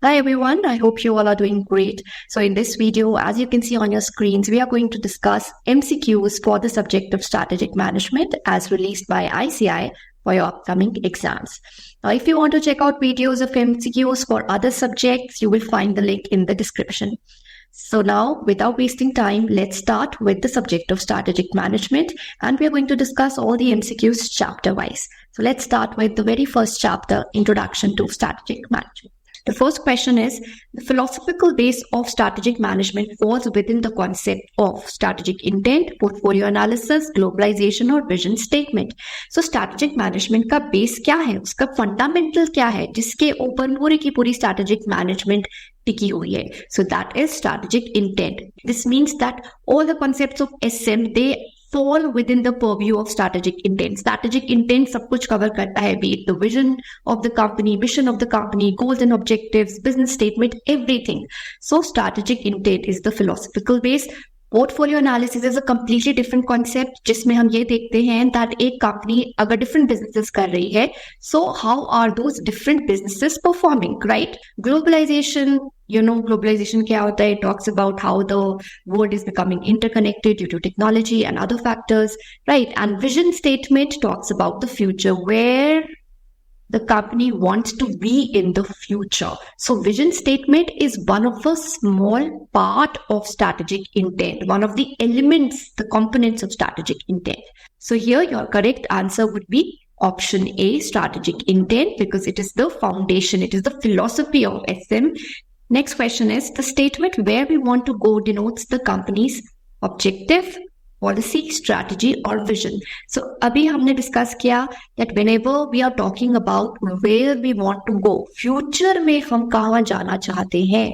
Hi everyone, I hope you all are doing great. So in this video, as you can see on your screens, we are going to discuss MCQs for the subject of strategic management as released by ICI for your upcoming exams. Now, if you want to check out videos of MCQs for other subjects, you will find the link in the description. So now, without wasting time, let's start with the subject of strategic management, and we are going to discuss all the MCQs chapter-wise. So let's start with the very first chapter, Introduction to Strategic Management. The first question is, the philosophical base of strategic management falls within the concept of strategic intent, portfolio analysis, globalization और vision statement. So strategic management का base क्या है, उसका fundamental क्या है, जिसके ऊपर पूरी की पूरी strategic management टिकी हुई है. So that is strategic intent. This means that all the concepts of SM, they fall within the purview of strategic intent. Strategic intent सब कुछ cover करता है, be it the vision of the company, mission of the company, goals and objectives, business statement, everything. So strategic intent is the philosophical base. Portfolio analysis is a completely different concept, जिसमें हम ये देखते हैं that एक company अगर different businesses कर रही है, so how are those different businesses performing, right? Globalization, globalization क्या होता है? It talks about how the world is becoming interconnected due to technology and other factors, right? And vision statement talks about the future, where the company wants to be in the future. So vision statement is one of a small part of strategic intent, one of the elements, the components of strategic intent. So here your correct answer would be option A, strategic intent, because it is the foundation, it is the philosophy of SM. Next question is, the statement where we want to go denotes the company's objective, policy, strategy or vision. So अभी हमने discuss किया that whenever we are talking about where we want to go, future में हम कहाँ जाना चाहते हैं,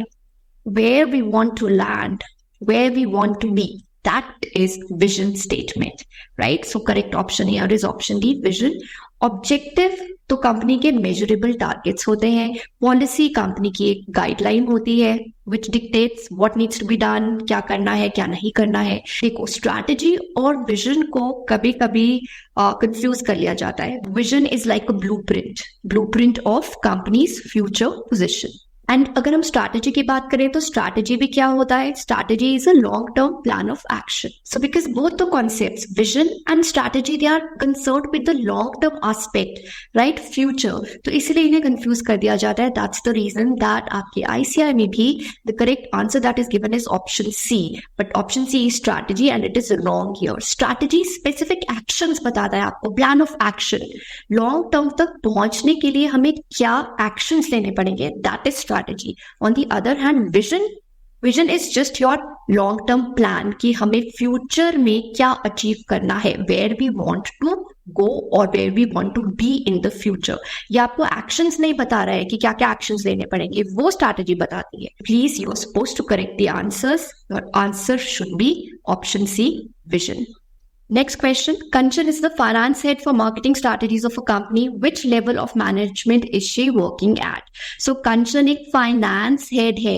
where we want to land, where we want to be, that is vision statement, right? So correct option here is option D, vision. Objective तो company के measurable targets होते हैं. पॉलिसी कंपनी की एक गाइडलाइन होती है which dictates what needs to be done, क्या करना है क्या नहीं करना है. देखो, स्ट्रैटेजी और विजन को कभी कभी कंफ्यूज कर लिया जाता है. Vision is like a blueprint of companies future position. And अगर हम स्ट्रैटेजी की बात करें तो स्ट्रैटेजी भी क्या होता है? Strategy is a long term plan of action. So because both the concepts vision and strategy they are concerned with the long term aspect, right, future. तो इसलिए इन्हें कंफ्यूज कर दिया जाता है. दैट्स द रीजन दैट आपके ICI में भी the correct answer that is given is option C. But option C is strategy and it is wrong here. Strategy specific actions बताता है आपको, plan of action. Long term तक पहुंचने के लिए हमें क्या एक्शंस लेने पड़ेंगे, that is strategy. On the other hand, vision is just your long term plan कि हमें फ्यूचर में क्या अचीव करना है, where we want to go or where we want to be in the future. ये आपको एक्शंस नहीं बता रहा है कि क्या क्या एक्शंस लेने पड़ेंगे, वो स्ट्रैटेजी बताती है. Please you are supposed to correct the answers. Your answer should be option C, vision. Next question. Kanchan is the finance head for marketing strategies of a company. Which level of management is she working at? So Kanchan एक finance head है.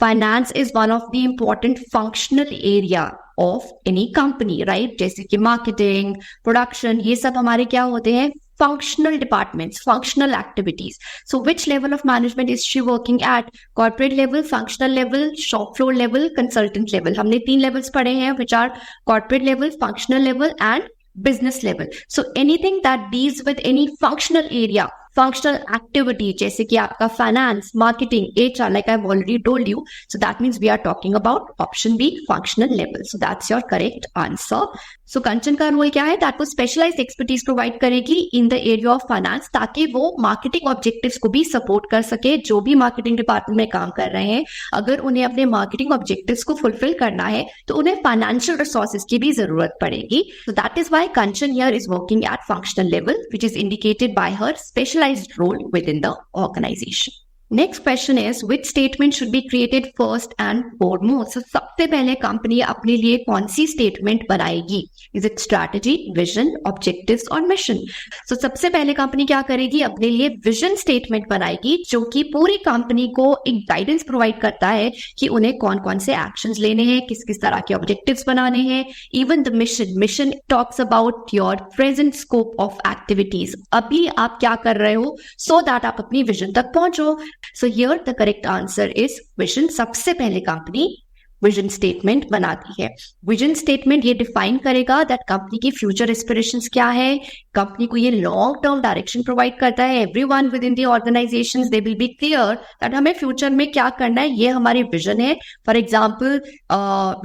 Finance is one of the important functional area of any company, right? जैसे कि marketing, production, ये सब हमारे क्या होते हैं? Functional departments, functional activities. So which level of management is she working at? Corporate level, functional level, shop floor level, consultant level. हमने 3 levels पढ़े हैं, which are corporate level, functional level and business level. So anything that deals with any functional area, functional activity, जैसे कि आपका finance, marketing, HR, like I've already told you. So that means we are talking about option B, functional level. So that's your correct answer. So Kanchan का role क्या है? That वो specialized expertise provide करेगी in the area of finance, ताकि वो marketing objectives को भी support कर सके. जो भी marketing department में काम कर रहे हैं, अगर उन्हें अपने marketing objectives को fulfill करना है, तो उन्हें financial resources की भी जरूरत पड़ेगी. So that is why Kanchan here is working at functional level, which is indicated by her specialized role within the organization. Next question is, which statement should be created first and foremost? So सबसे पहले company अपने लिए कौन सी statement बनाएगी? Is it strategy, vision, objectives और mission? So सबसे पहले कंपनी क्या करेगी? अपने लिए विजन स्टेटमेंट बनाएगी, जो कि पूरी कंपनी को एक गाइडेंस प्रोवाइड करता है कि उन्हें कौन कौन से एक्शंस लेने हैं, किस किस तरह के ऑब्जेक्टिव्स बनाने हैं. Even the mission talks about your present scope of activities. अभी आप क्या कर रहे हो, सो दैट आप अपनी विजन तक पहुंचो. So here the correct answer is vision. सबसे पहले कंपनी विजन स्टेटमेंट बनाती है. विजन स्टेटमेंट ये डिफाइन करेगा दैट कंपनी की फ्यूचर एस्पिरेशंस क्या है, कंपनी को ये लॉन्ग टर्म डायरेक्शन प्रोवाइड करता है. Everyone with in the organisations they will be clear that हमें फ्यूचर में क्या करना है, ये हमारी विजन है. फॉर एग्जांपल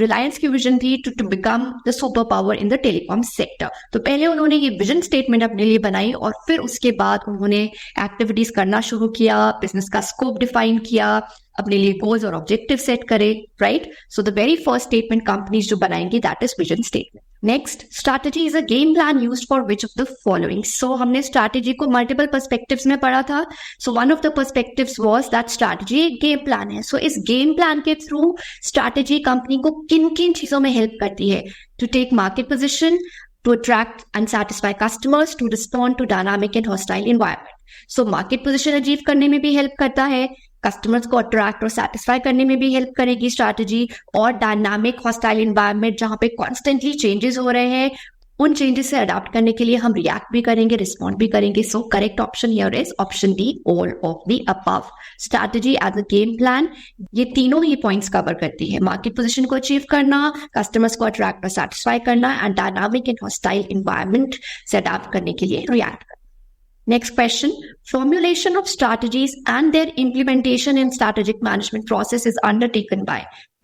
रिलायंस की विजन थी to become the superpower in the telecom sector. तो पहले उन्होंने ये विजन स्टेटमेंट अपने लिए बनाई और फिर उसके बाद उन्होंने एक्टिविटीज करना शुरू किया, बिजनेस का स्कोप डिफाइन किया, अपने लिए गोल्स और ऑब्जेक्टिव सेट करे, right. So the very first statement companies जो बनाएंगी that is vision statement. Next, strategy is a game plan used for which of the following. So हमने स्ट्रैटेजी को मल्टीपल पर्सपेक्टिव्स में पढ़ा था. So one of the perspectives was that strategy एक game plan है. So इस game plan के through strategy company को किन किन चीजों में हेल्प करती है? To tech market position, to attract and satisfy customers, to respond to dynamic and hostile environment. So market position achieve करने में भी हेल्प करता है, कस्टमर्स को अट्रैक्ट और सेटिस्फाई करने में भी हेल्प करेगी स्ट्रैटेजी, और डायनामिक हॉस्टाइल एनवायरनमेंट जहां पे कॉन्स्टेंटली चेंजेस हो रहे हैं उन चेंजेस से अडॉप्ट करने के लिए हम रिएक्ट भी करेंगे, रिस्पॉन्ड भी करेंगे. So correct option here is option D, all of the above. Strategy as a game plan ये तीनों ही पॉइंट्स कवर करती है. मार्केट पोजीशन को अचीव करना, कस्टमर्स को अट्रैक्ट और सेटिस्फाई करना, and dynamic and hostile environment से अडॉप्ट करने के लिए रिएक्ट करना. Next question, formulation of strategies and their implementation in strategic management process is undertaken by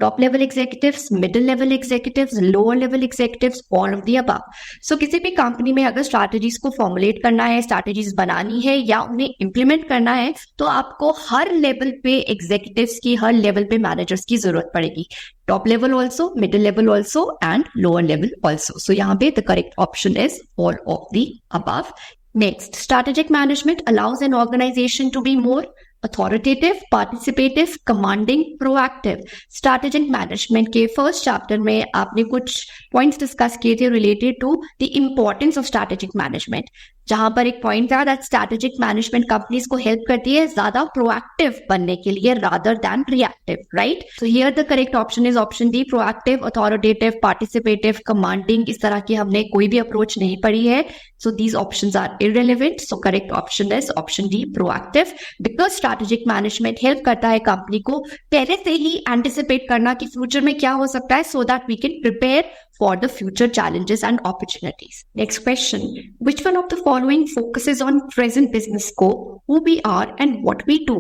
top level executives, middle level executives, lower level executives, all of the above. So किसी भी company में अगर strategies को formulate करना है, strategies बनानी है या उन्हें इम्प्लीमेंट करना है तो आपको हर लेवल पे एग्जीक्यूटिव्स की, हर लेवल पे मैनेजर्स की जरूरत पड़ेगी. Top level also, middle level also and lower level also. So यहाँ पे the correct option is all of the above. Next, strategic management allows an organization to be more authoritative, participative, commanding, proactive. Strategic management के first chapter में आपने कुछ points discuss किए थे related to the importance of strategic management. जहां पर एक point था दैट स्ट्रैटेजिक मैनेजमेंट कंपनीज को हेल्प करती है ज्यादा प्रोएक्टिव बनने के लिए rather than reactive, right. So here the correct option is option D, proactive, authoritative, participative, commanding. इस तरह की हमने कोई भी अप्रोच नहीं पढ़ी है. So these options are irrelevant. So correct option is option D, proactive, because strategic management help करता है कंपनी को पहले से ही एंटिसिपेट करना कि फ्यूचर में क्या हो सकता है, so that we can prepare for the future challenges and opportunities. Next question, which one of the following focuses on present business scope, who we are and what we do?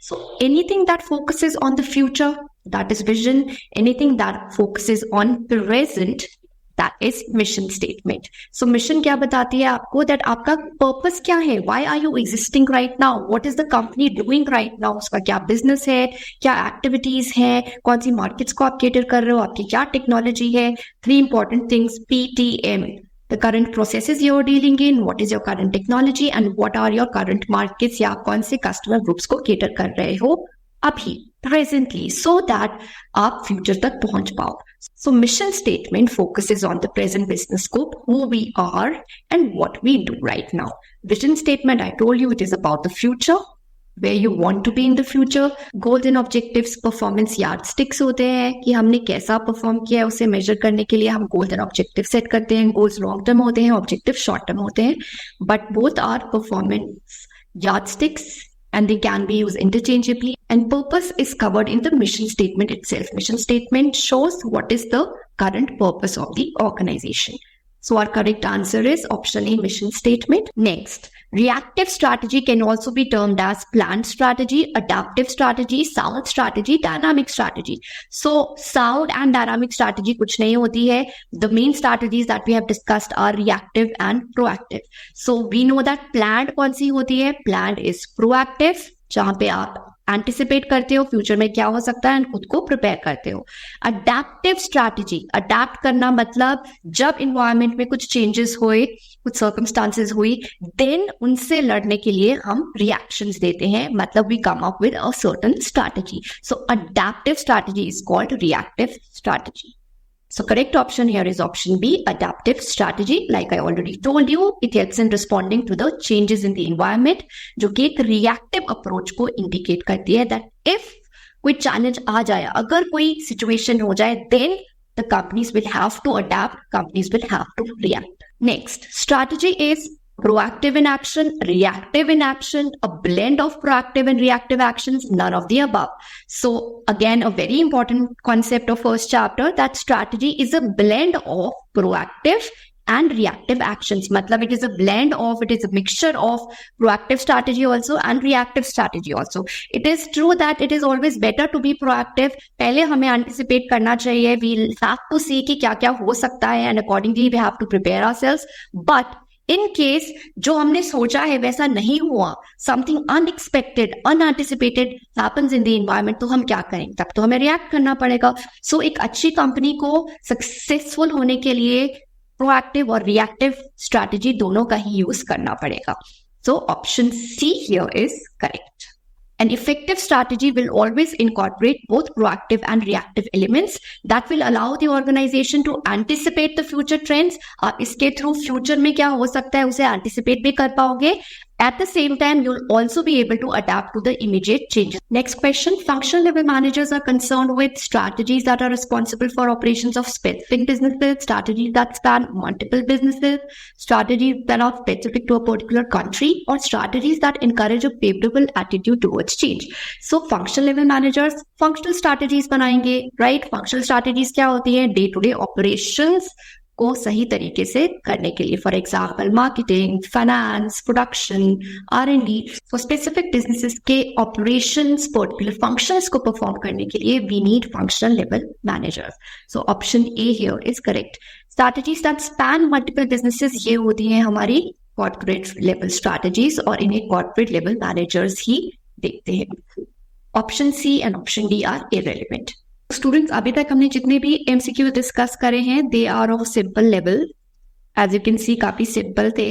So anything that focuses on the future, that is vision. Anything that focuses on present, that is mission statement. So mission क्या बताती है आपको, that आपका purpose क्या है, why are you existing right now, what is the company doing right now, उसका क्या business है, क्या activities है, कौन सी markets को आप cater कर रहे हो, आपकी क्या technology है. 3 important things, PTM, the current processes you're dealing in, what is your current technology and what are your current markets, या कौन से customer groups को cater कर रहे हो अभी presently, so that आप future तक पहुंच पाओ. So mission statement focuses on the present business scope, who we are and what we do right now. Vision statement, I told you, it is about the future, where you want to be in the future. Goals and objectives performance yardsticks होते हैं कि हमने कैसा perform किया है उसे major करने के लिए हम गोल्स एंड ऑब्जेक्टिव सेट करते हैं. गोल्स लॉन्ग टर्म होते हैं, ऑब्जेक्टिव शॉर्ट टर्म होते हैं, but both are performance yardsticks and they can be used interchangeably. And purpose is covered in the mission statement itself. Mission statement shows what is the current purpose of the organization. So our correct answer is option A, mission statement. Next, reactive strategy can also be termed as planned strategy, adaptive strategy, sound strategy, dynamic strategy. So sound and dynamic strategy कुछ नहीं होती है. The main strategies that we have discussed are reactive and proactive. So we know that planned कौन सी होती है? Planned is proactive, जहां पे आप एंटिसिपेट करते हो फ्यूचर में क्या हो सकता है एंड खुद को प्रिपेयर करते हो. अडेप्टिव स्ट्रैटेजी, अडेप्ट करना मतलब जब इन्वायरमेंट में कुछ चेंजेस हुए, कुछ सर्कमस्टांसेस हुई, देन उनसे लड़ने के लिए हम रिएक्शंस देते हैं, मतलब we come up with a certain strategy. So adaptive strategy is called reactive strategy. So correct option here is option B, adaptive strategy. Like I already told you, it helps in responding to the changes in the environment, जो कि एक reactive approach को indicate करती है that if कोई challenge आ जाए, अगर कोई situation हो जाए, then the companies will have to adapt, companies will have to react. Next, strategy is Proactive inaction, reactive inaction, a blend of proactive and reactive actions, none of the above. So again, a very important concept of first chapter, that strategy is a blend of proactive and reactive actions. मतलब it is a blend of, it is a mixture of proactive strategy also and reactive strategy also. It is true that it is always better to be proactive. पहले हमें anticipate करना चाहिए. We have to see कि क्या क्या हो सकता है and accordingly we have to prepare ourselves. But in case जो हमने सोचा है वैसा नहीं हुआ, something unexpected, unanticipated happens in the environment, तो हम क्या करेंगे? तब तो हमें react करना पड़ेगा. So एक अच्छी कंपनी को successful होने के लिए proactive और reactive strategy दोनों का ही use करना पड़ेगा. So option C here is correct. An effective strategy will always incorporate both proactive and reactive elements that will allow the organization to anticipate the future trends. आप इसके through future में क्या हो सकता है उसे anticipate भी कर पाओगे. At the same time, you'll also be able to adapt to the immediate changes. Next question, functional level managers are concerned with strategies that are responsible for operations of specific businesses, strategies that span multiple businesses, strategies that are specific to a particular country, or strategies that encourage a favorable attitude towards change. So functional level managers functional strategies बनाएंगे, right? Functional strategies क्या होती है? Day-to-day operations को सही तरीके से करने के लिए, for example marketing, finance, production, R&D, for specific businesses के ऑपरेशंस, पर्टिकुलर फंक्शंस को परफॉर्म करने के लिए we need functional level managers. So option A here is correct. Strategies that span multiple businesses, ये होती हैं हमारी कॉर्पोरेट लेवल स्ट्रैटेजीज और इन्हें कॉर्पोरेट लेवल मैनेजर्स ही देखते हैं. Option C and option D are irrelevant. Students, अभी तक हमने जितने भी MCQ डिस्कस करे हैं they are of simple level. As you can see काफी सिंपल थे,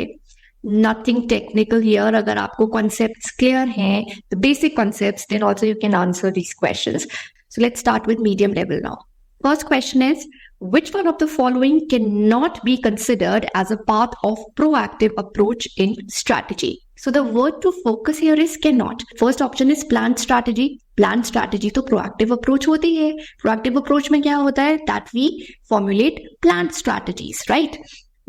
नथिंग टेक्निकल हियर. अगर आपको कॉन्सेप्ट्स क्लियर हैं, the basic concepts, then also you can answer these questions. So let's start with medium level now. First question is, which one of the following cannot be considered as a part of proactive approach in strategy? So the word to focus here is cannot. First option is planned strategy. Planned strategy तो proactive approach होती है. Proactive approach में क्या होता है? That we formulate planned strategies, right?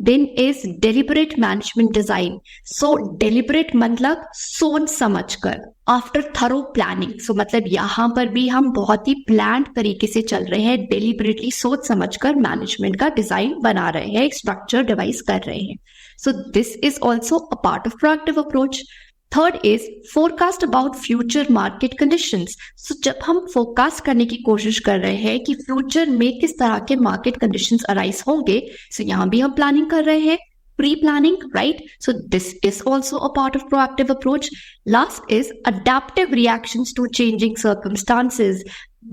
Then is deliberate management design. So deliberate मतलब सोच समझ कर, after thorough planning. So मतलब यहाँ पर भी हम बहुत ही planned तरीके से चल रहे हैं, deliberately सोच समझ कर मैनेजमेंट का डिजाइन बना रहे हैं, स्ट्रक्चर डिवाइस कर रहे हैं. So this is also a part of proactive approach. Third is forecast about future market conditions. So जब हम फोरकास्ट करने की कोशिश कर रहे हैं कि फ्यूचर में किस तरह के मार्केट कंडीशंस अराइज होंगे, so यहाँ भी हम प्लानिंग कर रहे हैं, pre-planning, right? So this is also a part of proactive approach. Last is adaptive reactions to changing circumstances.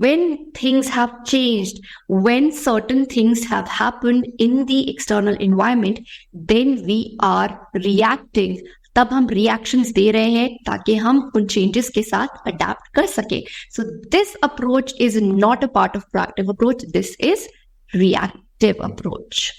When things have changed, when certain things have happened in the external environment, then we are reacting. तब हम reactions दे रहे हैं ताकि हम उन changes के साथ adapt कर सके. So this approach is not a part of proactive approach, this is reactive approach.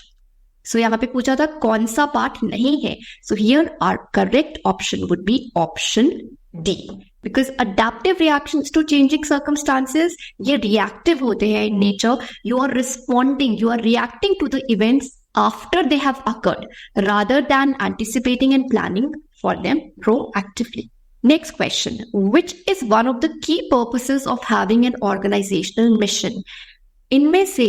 So यहाँ पे पूछा था कौन सा पार्ट नहीं है. So here our correct option would be option D, because adaptive reactions to changing circumstances ये reactive होते हैं in nature. You are responding, you are reacting to the events after they have occurred rather than anticipating and planning for them proactively. Next question, which is one of the key purposes of having an organizational mission? इनमें से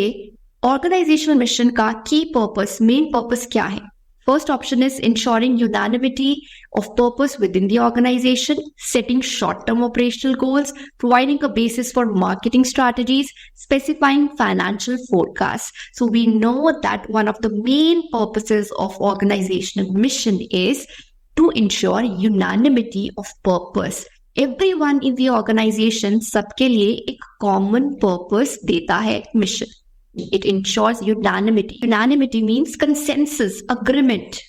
organizational mission का key purpose, main purpose क्या है? First option is ensuring unanimity of purpose within the organization, setting short-term operational goals, providing a basis for marketing strategies, specifying financial forecasts. So we know that one of the main purposes of organizational mission is to ensure unanimity of purpose. Everyone in the organization सबके लिए एक common purpose देता है mission. It ensures unanimity. Unanimity means consensus, agreement,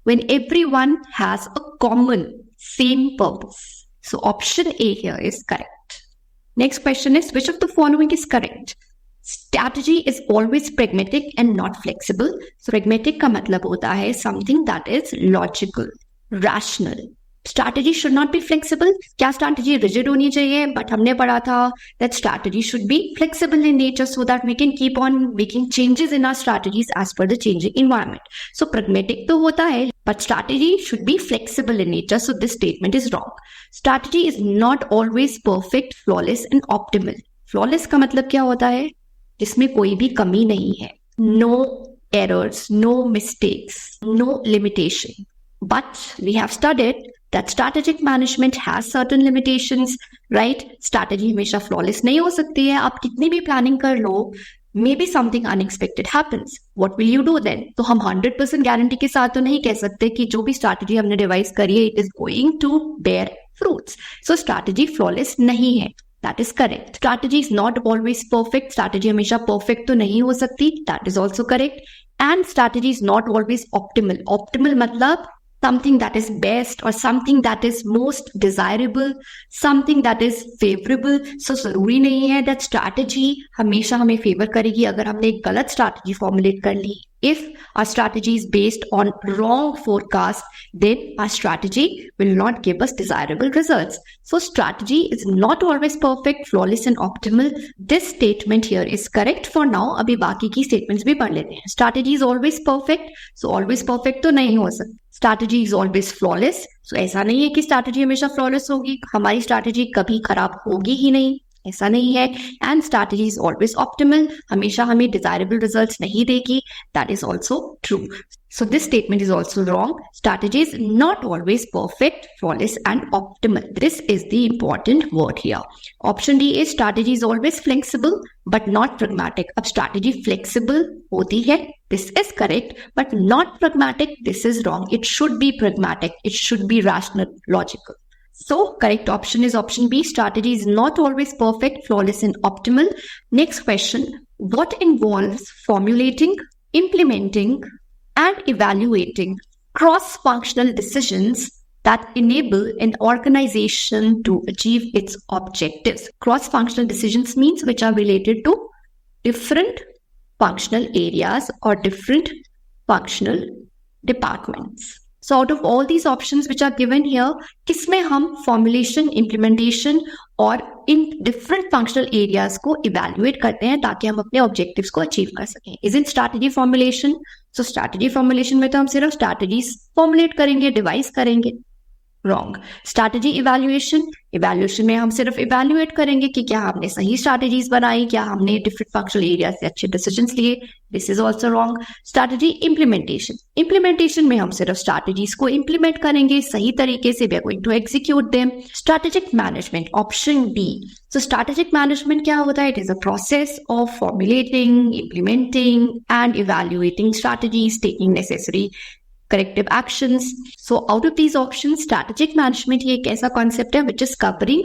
when everyone has a common, same purpose. So option A here is correct. Next question is, which of the following is correct? Strategy is always pragmatic and not flexible. So pragmatic का मतलब होता है something that is logical, rational, Strategy should not be flexible. क्या strategy rigid होनी चाहिए? But हमने पढ़ा था that strategy should be flexible in nature so that we can keep on making changes in our strategies as per the changing environment. So pragmatic तो होता है, but strategy should be flexible in nature. So this statement is wrong. Strategy is not always perfect, flawless and optimal. Flawless का मतलब क्या होता है? जिसमें कोई भी कमी नहीं है. No errors, no mistakes, no limitation. But we have studied that strategic management has certain limitations, right? Strategy हमेशा flawless नहीं हो सकती है. आप कितनी भी planning कर लो, maybe something unexpected happens. What will you do then? तो हम 100% guarantee के साथ तो नहीं कह सकते कि जो भी strategy हमने devise करी है, it is going to bear fruits. So strategy flawless नहीं है. That is correct. Strategy is not always perfect. Strategy हमेशा perfect तो नहीं हो सकती. That is also correct. And strategy is not always optimal. Optimal मतलब something that is best or something that is most desirable, something that is favorable. So जरूरी नहीं है that strategy हमेशा हमें favor करेगी अगर हमने एक गलत strategy formulate कर ली. If our strategy is based on wrong forecast, then our strategy will not give us desirable results. So strategy is not always perfect, flawless and optimal. This statement here is correct for now. अभी बाकी की statements भी पढ़ लेते हैं. Strategy is always perfect, so always perfect तो नहीं हो सकता. Strategy is always flawless, so ऐसा नहीं है कि strategy हमेशा flawless होगी. हमारी strategy कभी खराब होगी ही नहीं. ऐसा नहीं है. And strategy is always optimal. हमेशा हमें desirable results नहीं देगी. That is also true. So this statement is also wrong. Strategy is not always perfect, flawless and optimal. This is the important word here. Option D is strategy is always flexible but not pragmatic. अब strategy flexible होती है. This is correct, but not pragmatic. This is wrong. It should be pragmatic. It should be rational, logical. So correct option is option B. Strategy is not always perfect, flawless and optimal. Next question. What involves formulating, implementing and evaluating cross-functional decisions that enable an organization to achieve its objectives? Cross-functional decisions means which are related to different functional areas or different functional departments. So out of all these options which are given here, किसमें हम formulation, implementation और इन different functional areas को evaluate करते हैं ताकि हम अपने objectives को achieve कर सकें? Isn't strategy formulation? So strategy formulation में तो हम सिर्फ strategies formulate करेंगे, devise करेंगे. Wrong. Strategy evaluation. Evaluation में हम सिर्फ evaluate करेंगे कि क्या हमने सही strategies बनाई, क्या हमने different functional areas से अच्छे decisions लिए. This is also wrong. Strategy implementation. Implementation में हम सिर्फ strategies को implement करेंगे सही तरीके से. We are going to execute them. Strategic management. Option B. So strategic management क्या होता है? It is a process of formulating, implementing and evaluating strategies, taking necessary corrective actions. So out of these options, strategic management ये एक ऐसा concept है which is covering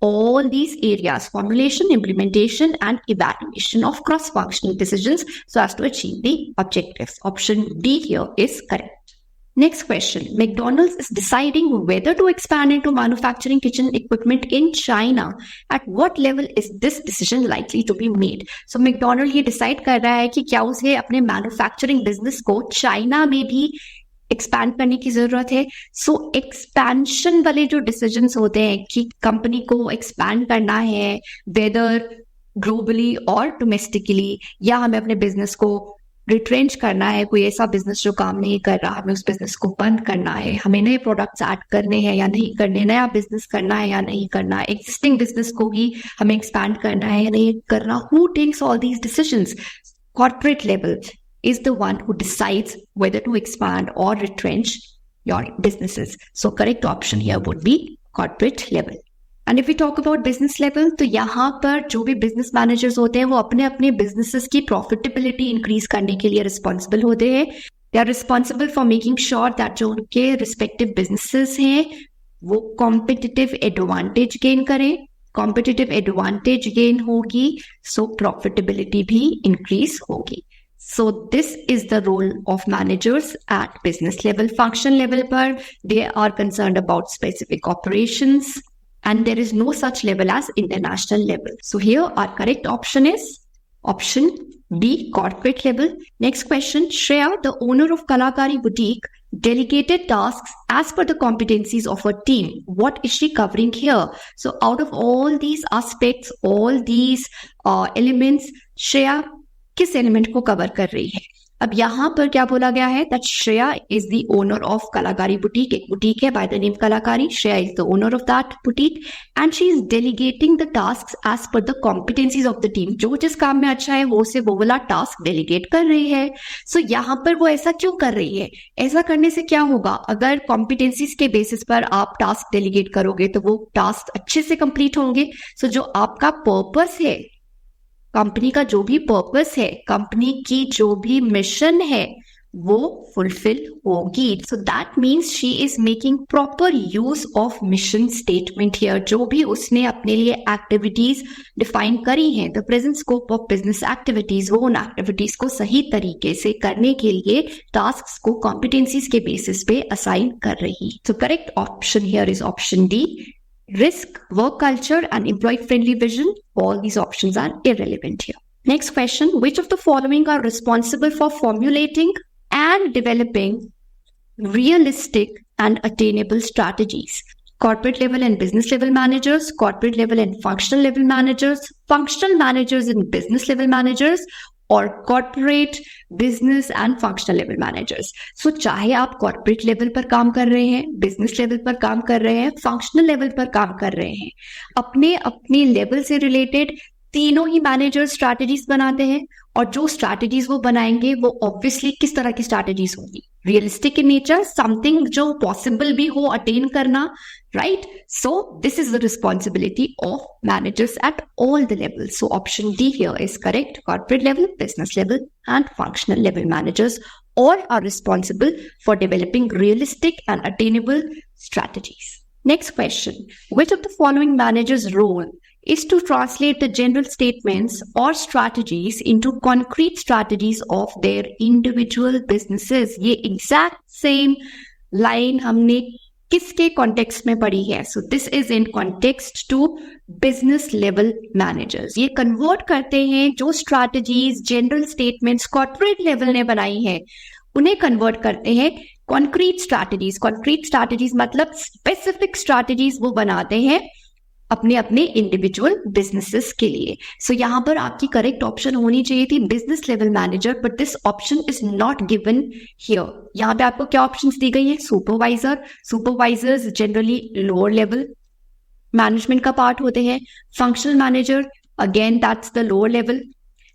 all these areas: formulation, implementation and evaluation of cross-functional decisions so as to achieve the objectives. Option D here is correct. Next question. McDonald's is deciding whether to expand into manufacturing kitchen equipment in China. At what level is this decision likely to be made? So McDonald's ये decide कर रहा है कि क्या उसे अपने manufacturing business को China में भी एक्सपैंड करने की जरूरत है. सो एक्सपेंशन वाले जो डिसीजंस होते हैं कि कंपनी को एक्सपैंड करना है वेदर ग्लोबली और डोमेस्टिकली, या हमें अपने बिजनेस को रिट्रेंच करना है, कोई ऐसा बिजनेस जो काम नहीं कर रहा हमें उस बिजनेस को बंद करना है, हमें नए प्रोडक्ट्स ऐड करने हैं या नहीं करने, नया बिजनेस करना है या नहीं करना, एक्जिस्टिंग बिजनेस को ही हमें एक्सपैंड करना है या नहीं करना. Who takes all these decisions? Corporate level is the one who decides whether to expand or retrench your businesses. So correct option here would be corporate level. And if we talk about business level, तो यहाँ पर जो भी business managers होते हैं वो अपने अपने businesses की profitability increase करने के लिए responsible होते हैं. They are responsible for making sure that जो उनके respective businesses हैं वो competitive advantage gain करें. Competitive advantage gain होगी, so profitability भी increase होगी. So this is the role of managers at business level. Function level पर they are concerned about specific operations and there is no such level as international level. So here our correct option is option B, corporate level. Next question. Shreya, the owner of Kalakari Boutique, delegated tasks as per the competencies of her team. What is she covering here? So out of all these aspects, all these elements, Shreya किस element को cover कर रही है? अब यहाँ पर क्या बोला गया है? That Shreya is the owner of Kalakari boutique. एक बुटीक है by the name Kalakari. Shreya is the owner of that boutique and she is delegating the task as per the competencies of the team. जो जिस काम में अच्छा है वो उसे वो वाला टास्क डेलीगेट कर रही है. सो यहाँ पर वो ऐसा क्यों कर रही है? ऐसा करने से क्या होगा? अगर कॉम्पिटेंसीज के बेसिस पर आप टास्क डेलीगेट करोगे तो वो टास्क अच्छे से कंप्लीट होंगे. सो जो आपका पर्पस है, कंपनी का जो भी पर्पस है, कंपनी की जो भी मिशन है, वो फुलफिल होगी. So that means she is making proper use of mission statement here. जो भी उसने अपने लिए एक्टिविटीज डिफाइन करी हैं, the present scope of business activities, वो उन एक्टिविटीज को सही तरीके से करने के लिए टास्क को कॉम्पिटेंसीज के बेसिस पे असाइन कर रही. सो correct option here is option D. Risk, work culture, and employee-friendly vision, all these options are irrelevant here. Next question, which of the following are responsible for formulating and developing realistic and attainable strategies? Corporate level and business level managers, corporate level and functional level managers, functional managers and business level managers, और corporate business and functional level managers. So चाहे आप corporate level पर काम कर रहे हैं, business level पर काम कर रहे हैं, फंक्शनल लेवल पर काम कर रहे हैं, अपने अपने लेवल से रिलेटेड तीनों ही मैनेजर स्ट्रैटेजीज बनाते हैं. और जो स्ट्रैटेजीज वो बनाएंगे वो ऑब्वियसली किस तरह की स्ट्रैटेजीज होंगी? रियलिस्टिक इन नेचर, समथिंग जो पॉसिबल भी हो अटेन करना, right? So this is the responsibility of managers at all the levels. So option D here is correct. Corporate level, business level, and functional level managers all are responsible for developing realistic and attainable strategies. Next question. Which of the following managers' role is to translate the general statements or strategies into concrete strategies of their individual businesses? ये exact same line हमने किसके context में पढ़ी है? So this is in context to business level managers. ये convert करते हैं जो strategies, general statements corporate level ने बनाई है, उन्हें कन्वर्ट करते हैं कॉन्क्रीट स्ट्रैटेजीज. कॉन्क्रीट स्ट्रैटेजीज मतलब स्पेसिफिक स्ट्रैटेजीज वो बनाते हैं अपने अपने इंडिविजुअल बिजनेसेस के लिए. सो यहाँ पर आपकी करेक्ट ऑप्शन होनी चाहिए थी business level manager, but this option is not given here. यहाँ पे आपको क्या ऑप्शंस दी गई है? Supervisor. Supervisors generally lower level management का पार्ट होते हैं. Functional manager again that's the lower level.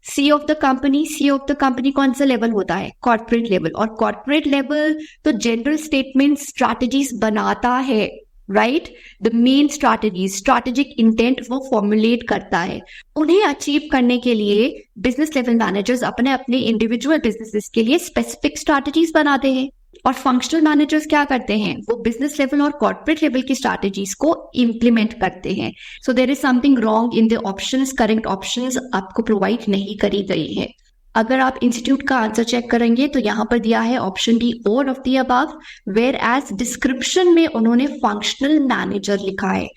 C of the company, C of the company कौन सा लेवल होता है? Corporate level. और कॉर्पोरेट लेवल तो जनरल स्टेटमेंट स्ट्रैटेजीज बनाता है, right? The main strategy, strategic intent वो फॉर्मुलेट करता है. उन्हें अचीव करने के लिए बिजनेस लेवल मैनेजर्स अपने अपने इंडिविजुअल बिजनेसेस के लिए स्पेसिफिक स्ट्रैटेजीज बनाते हैं. और फंक्शनल मैनेजर्स क्या करते हैं? वो बिजनेस लेवल और कॉर्पोरेट लेवल की स्ट्रैटेजीज को इंप्लीमेंट करते हैं. So there is something wrong in the options. Correct options आपको प्रोवाइड नहीं करी गई है. अगर आप इंस्टीट्यूट का आंसर चेक करेंगे तो यहाँ पर दिया है option D all of the above, whereas description में उन्होंने फंक्शनल मैनेजर लिखा है.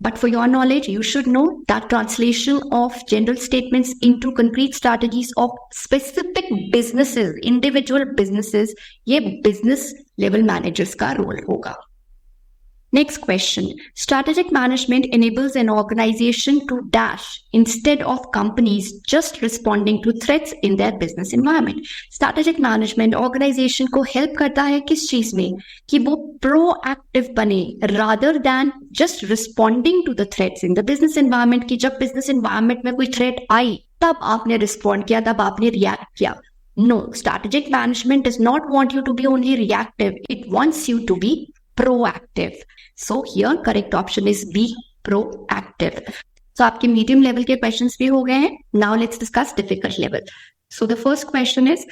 But for your knowledge, you should know that translation of general statements into concrete strategies of specific businesses, individual businesses, ये business level managers का role होगा. Next question. Strategic management enables an organization to dash instead of companies just responding to threats in their business environment. Strategic management organization को help करता है किस चीज में? कि वो proactive बने rather than just responding to the threats in the business environment. कि जब business environment में कोई threat आई तब आपने respond किया, तब आपने react किया. No, strategic management does not want you to be only reactive. It wants you to be proactive. So here correct option is B, proactive. So आपके medium level के questions भी हो गए हैं. Now let's discuss difficult level. So the first question is,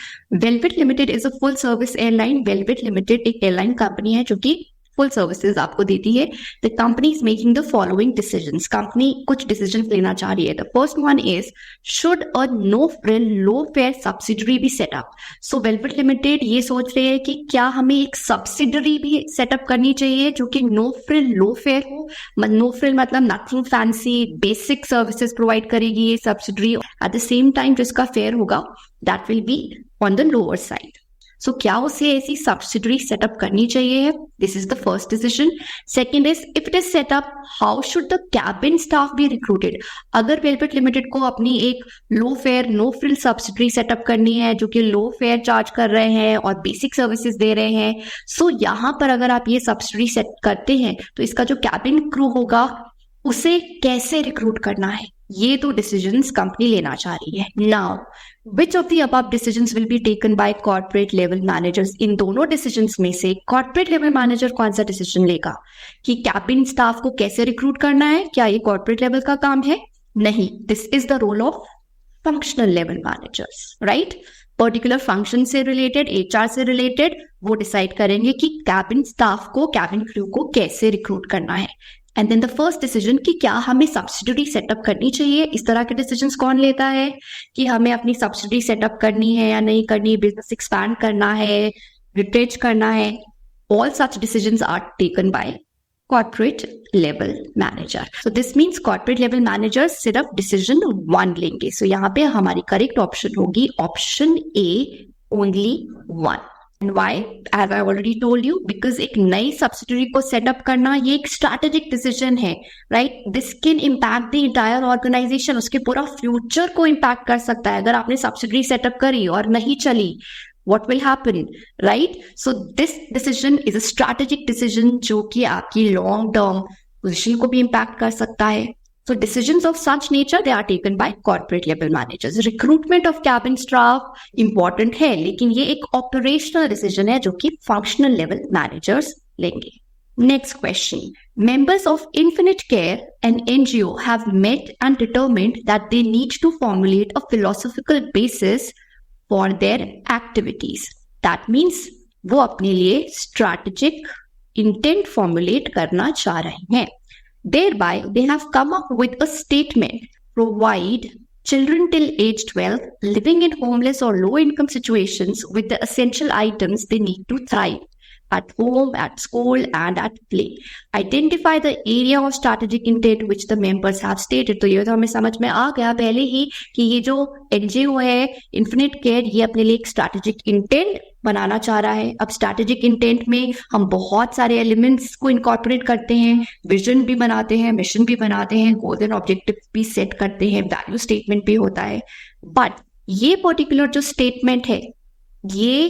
Velvet Limited is a full service airline. Velvet Limited एक airline company है जो कि फुल सर्विसेज आपको देती है. The company is making the following decisions. Company कुछ decision लेना चाह रही है. The first one is, should a no frill low fare subsidiary be set up. So velvet limited ये सोच रहे हैं कि क्या हमें एक सब्सिडरी भी सेटअप करनी चाहिए जो कि नो फ्रिल लो फेयर हो. नो फ्रिल मतलब nothing fancy, basic services provide करेगी ये subsidiary. At the same time जिसका फेयर होगा that will be on the lower side. So क्या उसे ऐसी सब्सिडरी सेटअप करनी चाहिए? This is the first decision. Second is, if it is setup, how should the cabin staff be recruited? अगर Velvet Limited को अपनी एक low fare no frill subsidiary setup करनी है जो कि लो फेयर चार्ज कर रहे हैं और बेसिक सर्विसेज दे रहे हैं, सो यहाँ पर अगर आप ये सब्सिडरी सेट करते हैं तो इसका जो कैबिन क्रू होगा उसे कैसे रिक्रूट करना है, ये तो डिसीजंस कंपनी लेना चाह रही है. Now which of the above decisions will be taken by corporate level managers? इन दोनों डिसीजंस में से कॉर्पोरेट लेवल मैनेजर कौन सा डिसीजन लेगा कि कैबिन स्टाफ को कैसे रिक्रूट करना है? क्या ये कॉर्पोरेट लेवल का काम है? नहीं, this is the role of functional level managers, right? Particular function से रिलेटेड, एचआर से रिलेटेड, वो डिसाइड करेंगे कि कैबिन स्टाफ को, कैबिन क्रू को कैसे रिक्रूट करना है. And then the first decision कि क्या हमें सब्सिडरी सेटअप करनी चाहिए, इस तरह के डिसीजंस कौन लेता है कि हमें अपनी सब्सिडरी सेटअप करनी है या नहीं करनी, बिजनेस एक्सपैंड करना है, रिट्रेच करना है. All such decisions are taken by corporate level manager. So this means corporate level manager सिर्फ डिसीजन 1 लेंगे. सो यहाँ पे हमारी करेक्ट ऑप्शन होगी option A, only 1. And why? As I already told you, because एक नई सब्सिडरी को सेटअप करना ये एक स्ट्रैटेजिक डिसीजन है, right? This can impact the entire organization, उसके पूरा फ्यूचर को इम्पैक्ट कर सकता है. अगर आपने सब्सिडरी सेटअप करी और नहीं चली, what will happen, right? So this decision is a strategic decision जो कि आपकी long term position को भी impact कर सकता है. So decisions of such nature, they are taken by corporate level managers. Recruitment of cabin staff important है, लेकिन ये एक operational decision है जो कि functional level managers लेंगे. Next question. Members of Infinite Care, an NGO, have met and determined that they need to formulate a philosophical basis for their activities. That means वो अपने लिए strategic intent formulate करना चाह रहे हैं. Thereby, they have come up with a statement: provide children till age 12 living in homeless or low income situations with the essential items they need to thrive at home, at school, and at play. Identify the area of strategic intent which the members have stated. तो ये तो हमें समझ में आ गया पहले ही कि ये जो NGO है इन्फिनिट केयर, ये अपने लिए एक स्ट्रैटेजिक इंटेंट बनाना चाह रहा है. अब स्ट्रैटेजिक इंटेंट में हम बहुत सारे एलिमेंट्स को इनकॉर्पोरेट करते हैं, विजन भी बनाते हैं, मिशन भी बनाते हैं, गोल्स एंड ऑब्जेक्टिव भी सेट करते हैं, वैल्यू स्टेटमेंट भी होता है. बट ये पर्टिकुलर जो स्टेटमेंट है ये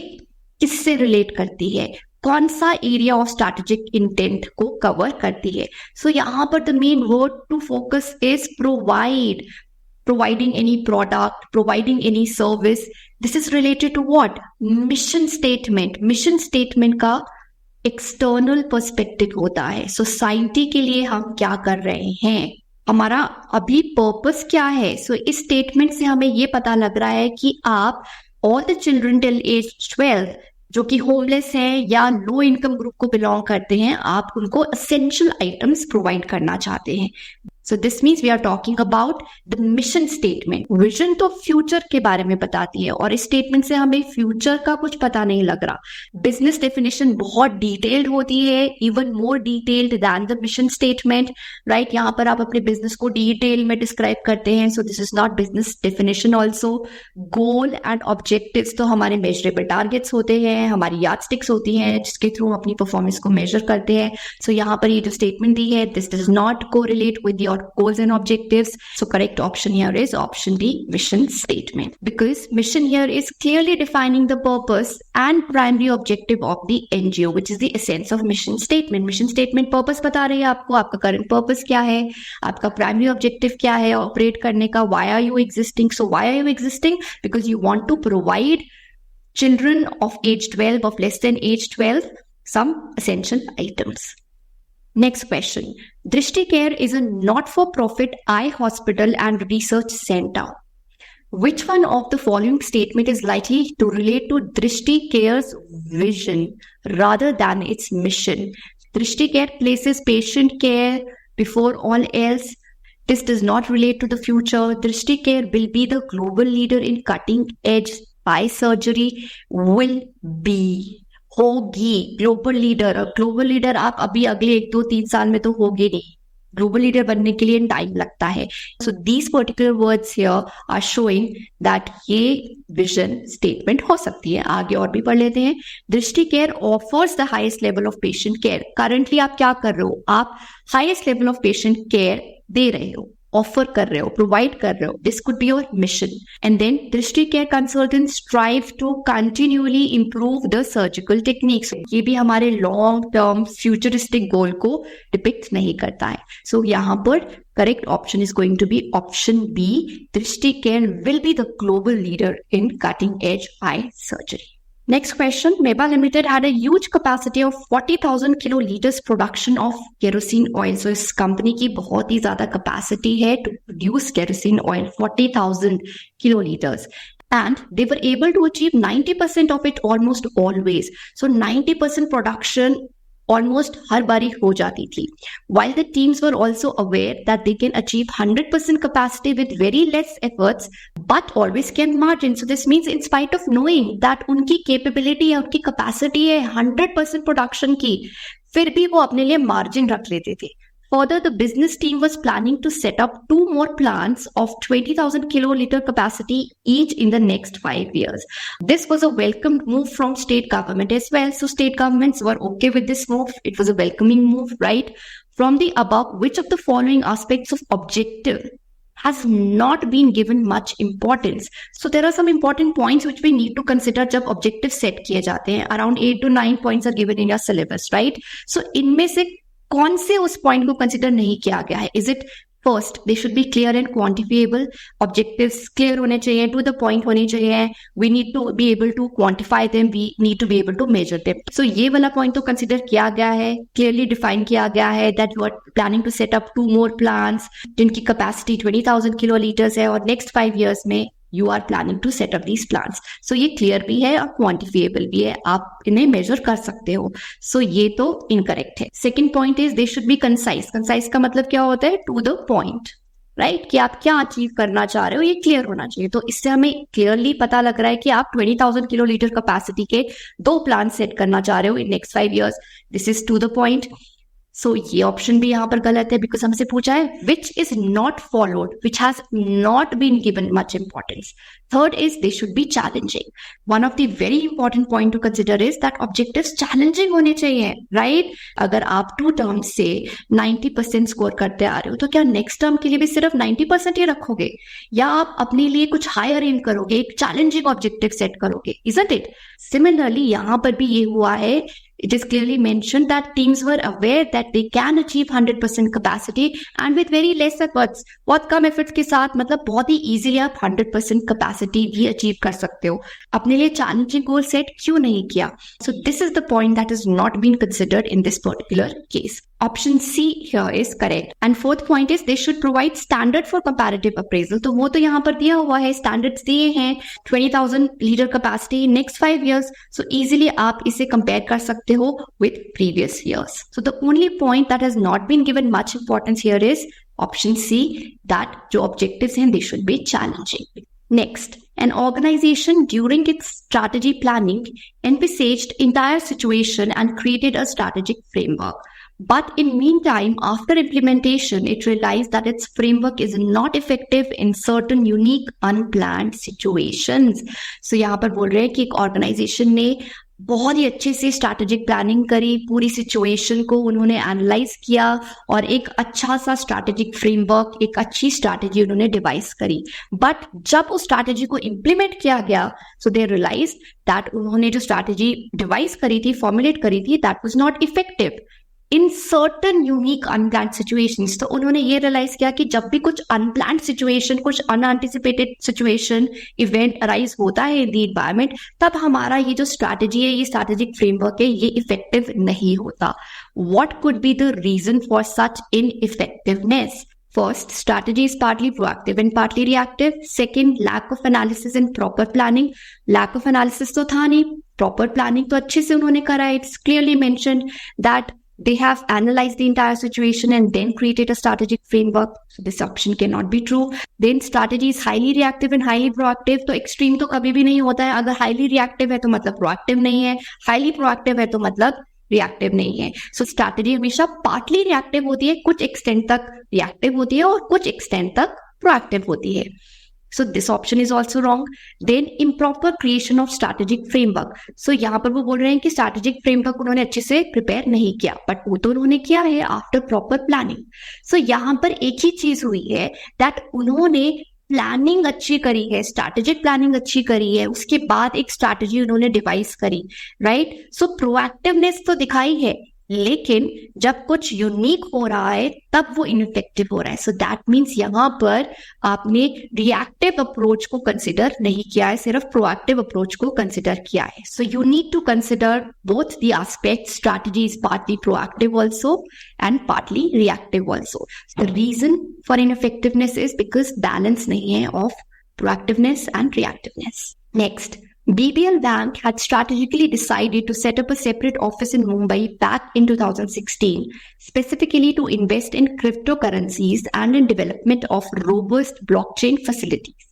किससे रिलेट करती है, कौन सा एरिया ऑफ स्ट्रैटेजिक इंटेंट को कवर करती है? सो यहाँ पर the main word to focus is provide. Providing any product, providing any service. This is related to what? Mission statement. Mission statement का external perspective होता है. सोसाइटी के लिए हम क्या कर रहे हैं, हमारा अभी पर्पस क्या है. सो इस स्टेटमेंट से हमें ये पता लग रहा है कि आप all the children till age 12 जो कि होमलेस हैं या लो इनकम ग्रुप को बिलोंग करते हैं, आप उनको एसेंशियल आइटम्स प्रोवाइड करना चाहते हैं. So this means we are talking about the mission statement. Vision तो फ्यूचर के बारे में बताती है और इस स्टेटमेंट से हमें फ्यूचर का कुछ पता नहीं लग रहा. बिजनेस डेफिनेशन बहुत डिटेल्ड होती है, even more detailed than the mission statement, right? यहाँ पर आप अपने बिजनेस को डिटेल में डिस्क्राइब करते हैं. So this is not business definition. Also goal and objectives तो हमारे मेजरेबल टारगेट्स होते हैं, हमारी यार्डस्टिक्स होती हैं जिसके थ्रू हम अपनी परफॉर्मेंस को मेजर करते हैं. सो यहाँ पर ये जो स्टेटमेंट दी है, this does not correlate with your goals and objectives. So correct option here is option D, mission statement, because mission here is clearly defining the purpose and primary objective of the NGO, which is the essence of mission statement. Mission statement purpose बता रही है आपको, आपका current purpose क्या है, आपका primary objective क्या है ऑपरेट करने का, why are you existing? So why are you existing? Because you want to provide children of age 12, of less than age 12, some essential items. Next question. Drishti Care is a not-for-profit eye hospital and research center. Which one of the following statement is likely to relate to Drishti Care's vision rather than its mission? Drishti Care places patient care before all else. This does not relate to the future. Drishti Care will be the global leader in cutting-edge eye surgery. Will be. होगी global leader. Global leader आप अभी अगले 1, 2, 3 साल में तो होगे नहीं, global leader बनने के लिए टाइम लगता है. So these particular words here are showing that ये विजन स्टेटमेंट हो सकती है. आगे और भी पढ़ लेते हैं. Drishti care offers the highest level of patient care. Currently आप क्या कर रहे हो? आप highest level of patient care दे रहे हो, ऑफर कर रहे हो, प्रोवाइड कर रहे हो. This could be your mission. And then Drishti care consultants strive to continually improve the surgical techniques. ये भी हमारे लॉन्ग टर्म फ्यूचरिस्टिक गोल को डिपिक्ट नहीं करता है. सो यहाँ पर correct option is going to be option B. Drishti care will be the global leader in cutting edge eye surgery. Next question. Meba Limited had a huge capacity of 40,000 kiloliters production of kerosene oil. So इस company की बहुत ही ज्यादा capacity है to produce kerosene oil, 40,000 kiloliters. And they were able to achieve 90% of it almost always. So 90% production almost हर बारी हो जाती थी. While the teams were also aware that they can achieve 100% capacity with very less efforts, but always can margin. So this means in spite of knowing that उनकी capability है, उनकी capacity है 100% production की, फिर भी वो अपने लिए margin रख लेते थे. Further, the business team was planning to set up 2 more plants of 20,000 kiloliter capacity each in the next 5 years. This was a welcome move from state government as well. So state governments were okay with this move. It was a welcoming move, right? From the above, which of the following aspects of objective has not been given much importance? So there are some important points which we need to consider जब objective set किए जाते हैं. Around 8 to 9 points are given in your syllabus, right? So इनमें से कौन से उस point को कंसिडर नहीं किया गया है? Is it first, they should be clear and quantifiable. Objectives clear होने चाहिए, टू द पॉइंट होने चाहिए. We need to be able to quantify them, we need to be able to measure them. So ये वाला point तो consider किया गया है, क्लियरली डिफाइन किया गया है that you are planning to set up 2 more plants जिनकी कैपेसिटी 20,000 किलोलीटर्स है और नेक्स्ट 5 years में you are planning to set up these plants. So ये clear भी है और quantifiable भी है, आप इन्हें measure कर सकते हो. So ये तो incorrect है. Second point is they should be concise. Concise का मतलब क्या होता है? To the point, right? कि आप क्या अचीव करना चाह रहे हो ये क्लियर होना चाहिए. तो इससे हमें क्लियरली पता लग रहा है कि आप 20,000 किलोलीटर कैपेसिटी के 2 प्लांट सेट करना चाह रहे हो in next 5 years. This is to the point. So ये ऑप्शन भी यहाँ पर गलत है बिकॉज हमसे पूछा है which is not followed, which has not been given much importance. Third is they should be challenging. One of the very important point to consider is that objectives challenging होने चाहिए, राइट? अगर आप 2 terms से 90% score करते आ रहे हो तो क्या नेक्स्ट टर्म के लिए भी सिर्फ 90% ही रखोगे या आप अपने लिए कुछ हायर एम करोगे, एक चैलेंजिंग ऑब्जेक्टिव सेट करोगे? Isn't it? सिमिलरली यहाँ पर भी ये हुआ है. It is clearly mentioned that teams were aware that they can achieve 100% capacity and with very less efforts. बहुत कम efforts के साथ मतलब बहुत ही easily आप 100% capacity भी achieve कर सकते हो. अपने लिए challenging goal set क्यों नहीं किया? So this is the point that has not been considered in this particular case. Option C here is correct. And fourth point is they should provide standard for comparative appraisal. तो वो तो यहाँ पर दिया हुआ है, standards दिए हैं 20,000 liter capacity next 5 years. So easily आप इसे compare कर सकते हो with previous years. So the only point that has not been given much importance here is option C, that जो objectives हैं they should be challenging. Next, an organization during its strategy planning envisaged entire situation and created a strategic framework. But in meantime, after implementation, it realized that its framework is not effective in certain unique unplanned situations. So यहाँ पर बोल रहे हैं कि एक organisation ने बहुत ही अच्छे से स्ट्रैटेजिक प्लानिंग करी, पूरी सिचुएशन को उन्होंने एनालाइज किया और एक अच्छा सा स्ट्रैटेजिक फ्रेमवर्क, एक अच्छी स्ट्रैटेजी उन्होंने डिवाइस करी. बट जब उस स्ट्रैटेजी को इम्प्लीमेंट किया गया, सो दे रियलाइज दैट उन्होंने जो स्ट्रैटेजी डिवाइस करी थी, फॉर्मुलेट करी थी, that was not effective in certain unique unplanned situations. तो उन्होंने ये रियलाइज किया कि जब भी कुछ अनप्लान्ड सिचुएशन, कुछ अनएंटिसिपेटेड सिचुएशन, इवेंट अराइज होता है इन द एनवायरमेंट, तब हमारा ये जो स्ट्रैटेजी है, ये स्ट्रैटेजिक फ्रेमवर्क है, ये इफेक्टिव नहीं होता. What could be the reason for such ineffectiveness? First, strategy is partly proactive and partly reactive. Second, lack of analysis and proper planning. Lack of analysis तो था नहीं, proper planning तो अच्छे से उन्होंने करा. It's clearly mentioned that they have analyzed the entire situation and then created a strategic framework. So this option cannot be true. Then strategy is highly reactive and highly proactive. तो extreme तो कभी भी नहीं होता है. अगर highly reactive है तो मतलब proactive नहीं है. Highly proactive है तो मतलब रिएक्टिव नहीं है. सो स्ट्रैटेजी हमेशा पार्टली रिएक्टिव होती है, कुछ एक्सटेंट तक रिएक्टिव होती है और कुछ एक्सटेंट तक प्रोएक्टिव होती है. So this option is also wrong. Then improper creation of strategic framework. So यहाँ पर वो बोल रहे हैं कि strategic framework उन्होंने अच्छे से prepare नहीं किया, but वो तो उन्होंने किया है after proper planning. So यहाँ पर एक ही चीज हुई है that उन्होंने प्लानिंग अच्छी करी है, स्ट्रैटेजिक प्लानिंग अच्छी करी है, उसके बाद एक स्ट्रैटेजी उन्होंने डिवाइस करी, राइट. सो प्रोएक्टिवनेस तो दिखाई है, लेकिन जब कुछ यूनिक हो रहा है तब वो इनइफेक्टिव हो रहा है. सो दैट मीन्स यहाँ पर आपने रिएक्टिव अप्रोच को कंसिडर नहीं किया है, सिर्फ प्रोएक्टिव अप्रोच को कंसिडर किया है. So you need to consider both the aspect. Strategy is partly proactive also and partly reactive also. The reason for ineffectiveness is because balance नहीं है of proactiveness and reactiveness. Next, BBL Bank had strategically decided to set up a separate office in Mumbai back in 2016, specifically to invest in cryptocurrencies and in development of robust blockchain facilities.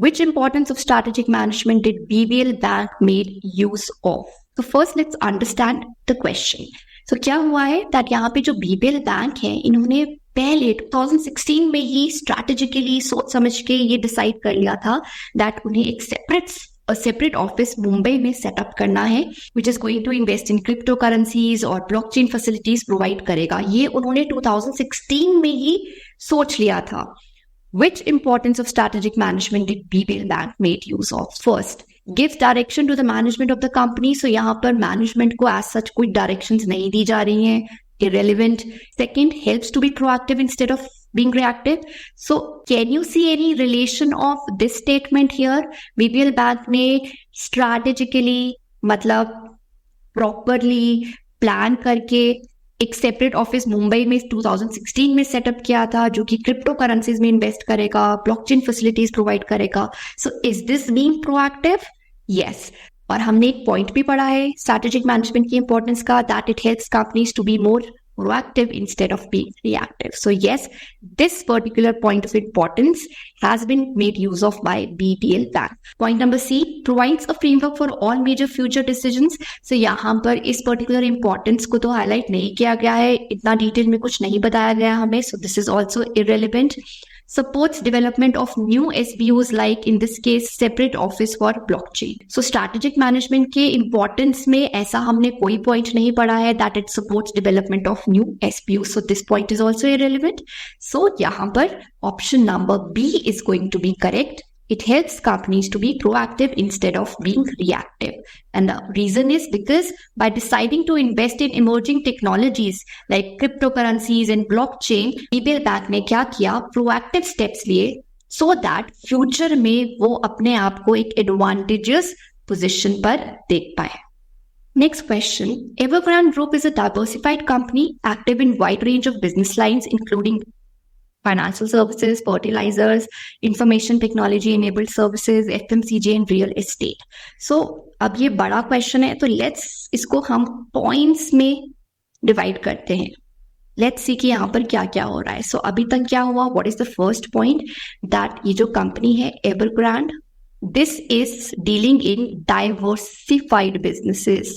Which importance of strategic management did BBL Bank made use of? So first let's understand the question. So क्या हुआ है that यहाँ पे जो BBL Bank है, इन्होंने पहले 2016 में ही strategically सोच समझ के ये decide कर लिया था that उन्हें एक सेपरेट ऑफिस मुंबई में सेटअप करना है, which is going to invest in crypto currencies और ब्लॉकचेन फैसिलिटीज प्रोवाइड करेगा. ये उन्होंने 2016 में ही सोच लिया था. Which importance of strategic management did BBL bank made use of? First, gives direction to the management of the company. So यहाँ पर मैनेजमेंट को एज सच कोई डायरेक्शंस नहीं दी जा रही हैं, irrelevant. Second, helps to be proactive instead of being reactive. So can you see any relation of this statement here? BBL Bank ने strategically मतलब properly plan करके एक सेपरेट ऑफिस मुंबई में 2016 में सेटअप किया था, जो कि क्रिप्टो करेंसीज में इन्वेस्ट करेगा, ब्लॉकचेन फैसिलिटीज प्रोवाइड करेगा. So is this being proactive? Yes. और हमने एक पॉइंट भी पढ़ा है स्ट्रैटेजिक मैनेजमेंट की इंपॉर्टेंस का, that it helps companies to be more proactive instead of being reactive. So yes, this particular point of importance has been made use of by BBL Bank. Point number C, provides a framework for all major future decisions. So यहाँ पर इस particular importance को तो highlight नहीं किया गया है, इतना detail में कुछ नहीं बताया गया हमें. So this is also irrelevant. Supports development of new SBOs, like in this case separate office for blockchain. So strategic management के importance में ऐसा हमने कोई point नहीं पढ़ा है that it supports development of new SBOs. So this point is also irrelevant. So यहाँ पर option number B is going to be correct. It helps companies to be proactive instead of being reactive. And the reason is because by deciding to invest in emerging technologies like cryptocurrencies and blockchain, BBL Bank ने क्या किया? Proactive steps लिए so that future में वो अपने आप को एक advantageous position पर देख पाए. Next question. Evergrande Group is a diversified company active in wide range of business lines including financial services, fertilizers, information technology enabled services, FMCG and real estate. So अब ये बड़ा क्वेश्चन है, तो let's इसको हम पॉइंट्स में divide करते हैं. लेट्स सी कि यहाँ पर क्या क्या हो रहा है. सो अभी तक क्या हुआ? What is the first point? That ये जो कंपनी है Evergrande, this is dealing in diversified businesses,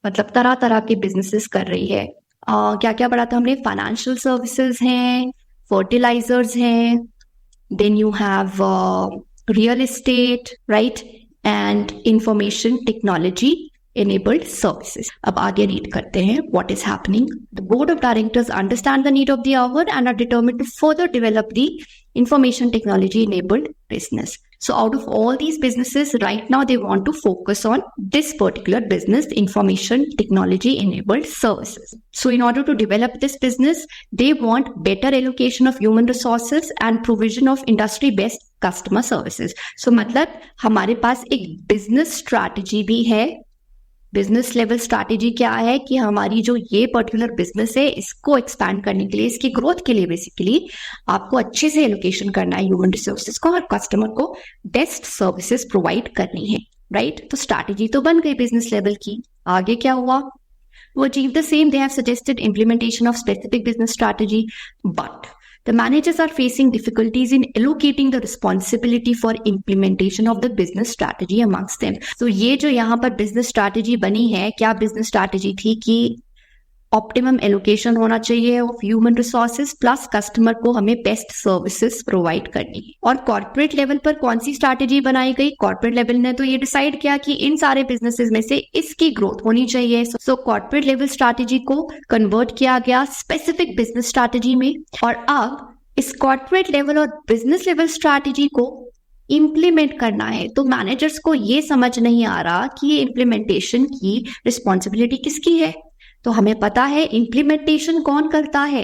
मतलब तरह तरह के बिजनेसेस कर रही है. क्या क्या पढ़ा था हमने? फाइनेंशियल सर्विसेज हैं, fertilizers हैं, then you have real estate, right, and information technology enabled services. अब आगे रीड करते हैं what is happening. The board of directors understand the need of the hour and are determined to further develop the information technology enabled business. So out of all these businesses, right now they want to focus on this particular business, information technology enabled services. So in order to develop this business, they want better allocation of human resources and provision of industry best customer services. So मतलब हमारे पास एक business strategy भी है. Business level strategy क्या है कि हमारी जो ये पर्टिकुलर बिजनेस है, इसको एक्सपैंड करने के लिए, इसकी ग्रोथ के लिए बेसिकली आपको अच्छे से एलोकेशन करना है ह्यूमन रिसोर्सेज को और कस्टमर को बेस्ट सर्विसेज प्रोवाइड करनी है, राइट. तो स्ट्रैटेजी तो बन गई बिजनेस लेवल की. आगे क्या हुआ? To achieve the same, they have suggested implementation of specific business strategy, but The managers are facing difficulties in allocating the responsibility for implementation of the business strategy amongst them. So ये जो यहाँ पर business strategy बनी है, क्या business strategy थी कि optimum allocation होना चाहिए of human resources plus customer को हमें बेस्ट सर्विसेज प्रोवाइड करनी है। और कॉर्पोरेट लेवल पर कौन सी स्ट्रैटेजी बनाई गई? कॉर्पोरेट लेवल ने तो ये डिसाइड किया कि इन सारे बिजनेसेस में से इसकी ग्रोथ होनी चाहिए। सो कॉर्पोरेट लेवल स्ट्रैटेजी को कन्वर्ट किया गया स्पेसिफिक बिजनेस स्ट्रैटेजी में, और अब इस कॉर्पोरेट लेवल और बिजनेस लेवल स्ट्रैटेजी को इम्प्लीमेंट करना है। तो मैनेजर्स को ये समझ नहीं आ रहा कि ये इम्प्लीमेंटेशन की रिस्पॉन्सिबिलिटी किसकी है। तो हमें पता है इम्प्लीमेंटेशन कौन करता है?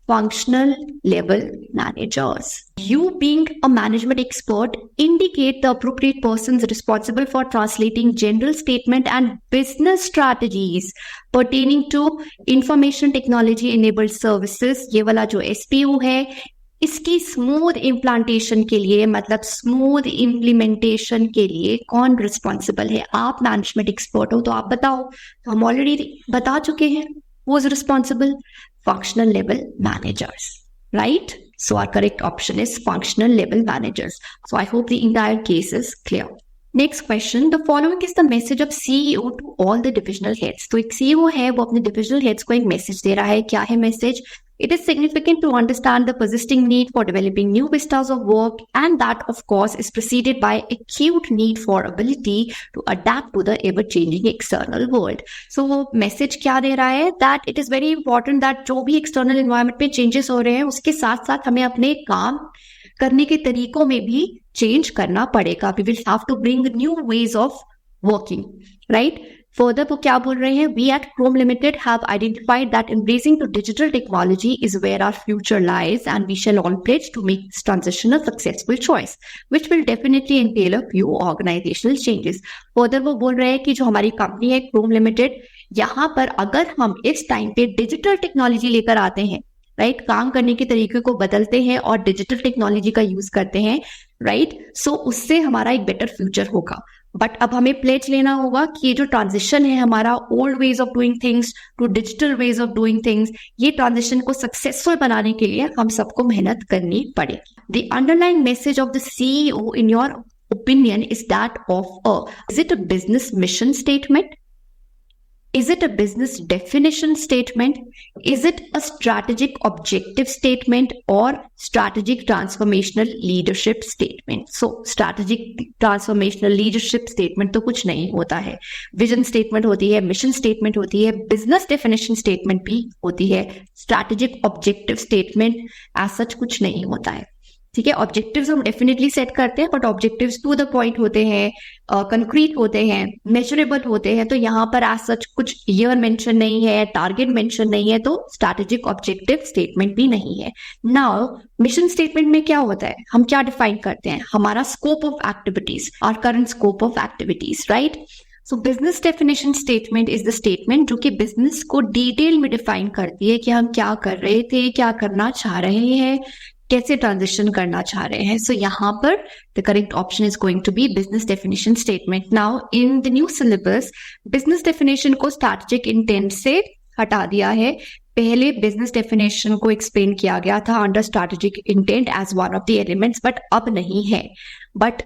Functional level managers. You being a management expert, indicate the appropriate persons responsible for translating general statement and business strategies pertaining to information technology enabled services। ये वाला जो SPO है, इसकी स्मूथ इम्प्लांटेशन के लिए, मतलब स्मूथ इम्प्लीमेंटेशन के लिए कौन रिस्पॉन्सिबल है? आप मैनेजमेंट एक्सपर्ट हो तो आप बताओ। तो हम ऑलरेडी बता चुके हैं, who is responsible? Functional level managers, right? So our correct option is functional level managers. So I hope the entire case is clear. Next question, the following is the message of CEO to all the divisional heads. तो एक CEO है, वो अपने divisional heads को एक message दे रहा है। क्या है message? It is significant to understand the persisting need for developing new vistas of work, and that of course is preceded by acute need for ability to adapt to the ever-changing external world. So वो message क्या दे रहा है? That it is very important that जो भी external environment में changes हो रहे हैं, उसके साथ साथ हमें अपने काम करने के तरीकों में भी चेंज करना पड़ेगा। We will have to bring new ways of working, right? Further, वो क्या बोल रहे हैं? We at Chrome Limited have identified that embracing to digital technology is where our future lies, and we shall all pledge to make this transition a successful choice, which will definitely entail a few organizational changes. Further, वो बोल रहे हैं कि जो हमारी company है Chrome Limited, यहाँ पर अगर हम इस टाइम पे डिजिटल टेक्नोलॉजी लेकर आते हैं, राइट, काम करने के तरीके को बदलते हैं और डिजिटल टेक्नोलॉजी का यूज करते हैं, राइट, सो उससे हमारा एक बेटर फ्यूचर होगा। बट अब हमें प्लेज लेना होगा कि ये जो ट्रांजिशन है हमारा old ways of doing things to digital ways of doing things, ये ट्रांजिशन को सक्सेसफुल बनाने के लिए हम सबको मेहनत करनी पड़ेगी। The underlying message of the CEO in your opinion is that of is it a business mission statement? Is it a business definition statement? Is it a strategic objective statement or strategic transformational leadership statement? So, strategic transformational leadership statement तो कुछ नहीं होता है। Vision statement होती है, mission statement होती है, business definition statement भी होती है, strategic objective statement as such कुछ नहीं होता है। ठीक है, ऑब्जेक्टिव्स हम डेफिनेटली सेट करते हैं, but objectives to the point होते हैं, कंक्रीट होते हैं, मेजरेबल होते हैं। तो यहाँ पर एज सच कुछ ईयर मेंशन नहीं है, टारगेट मेंशन नहीं है, तो स्ट्रैटेजिक ऑब्जेक्टिव स्टेटमेंट भी नहीं है। नाउ मिशन स्टेटमेंट में क्या होता है? हम क्या डिफाइन करते हैं? हमारा scope of activities, our current scope of activities, right? So business definition statement is the statement जो कि बिजनेस को डिटेल में डिफाइन करती है कि हम क्या कर रहे थे, क्या करना चाह रहे हैं, कैसे ट्रांजिशन करना चाह रहे हैं। सो यहाँ पर the correct option is going to be business definition statement. Now in the new syllabus business definition को स्ट्रैटेजिक इंटेंट से हटा दिया है। पहले बिजनेस डेफिनेशन को एक्सप्लेन किया गया था under strategic intent as one of the elements, but अब नहीं है। बट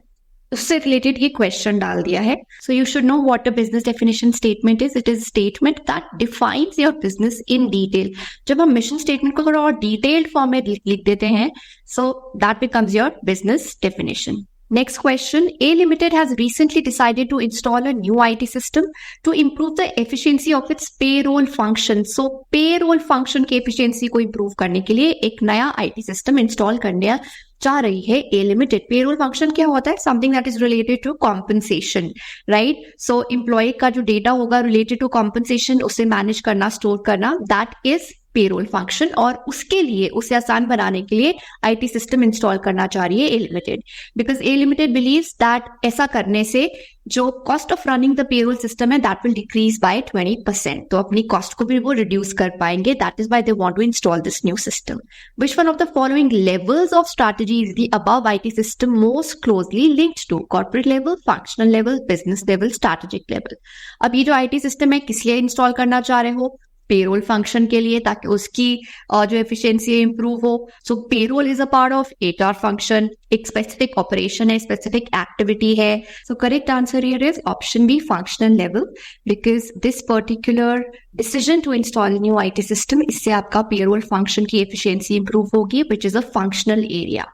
उससे रिलेटेड ये क्वेश्चन डाल दिया है। So you should know what a business definition statement is. It is statement that defines your business in detail. जब हम मिशन स्टेटमेंट को थोड़ा और डिटेल्ड फॉर्म में लिख देते हैं, so that becomes your business definition. Next question, A Limited has recently decided to install a new IT system to improve the efficiency of its payroll function. So payroll function की efficiency को improve करने के लिए एक नया IT system install करने चाह रही है A Limited। Payroll function क्या होता है? Something that is related to compensation, right? So employee का जो data होगा related to compensation, उसे manage करना, store करना, that is पेरोल फंक्शन। और उसके लिए, उसे आसान बनाने के लिए आईटी सिस्टम इंस्टॉल करना चाह रही है A limited, because A limited believes that ऐसा करने से जो cost of running the payroll system है दैट विल डिक्रीज बाय 20%। तो अपनी कॉस्ट को भी वो रिड्यूस कर पाएंगे। That is why they want to install this new system. Which one of the following levels of strategy is the above IT system most closely linked to? Corporate level, functional level, business level, strategic level. अब ये जो IT system है किस लिए install करना चाह रहे हो? पेरोल फंक्शन के लिए, ताकि उसकी जो एफिशिएंसी है इंप्रूव हो. So payroll is a part of HR function. एक स्पेसिफिक ऑपरेशन है, स्पेसिफिक एक्टिविटी है. So correct answer here is option B, functional level, because this particular decision to install new IT system, इससे आपका payroll function की efficiency improve होगी, which is a functional area.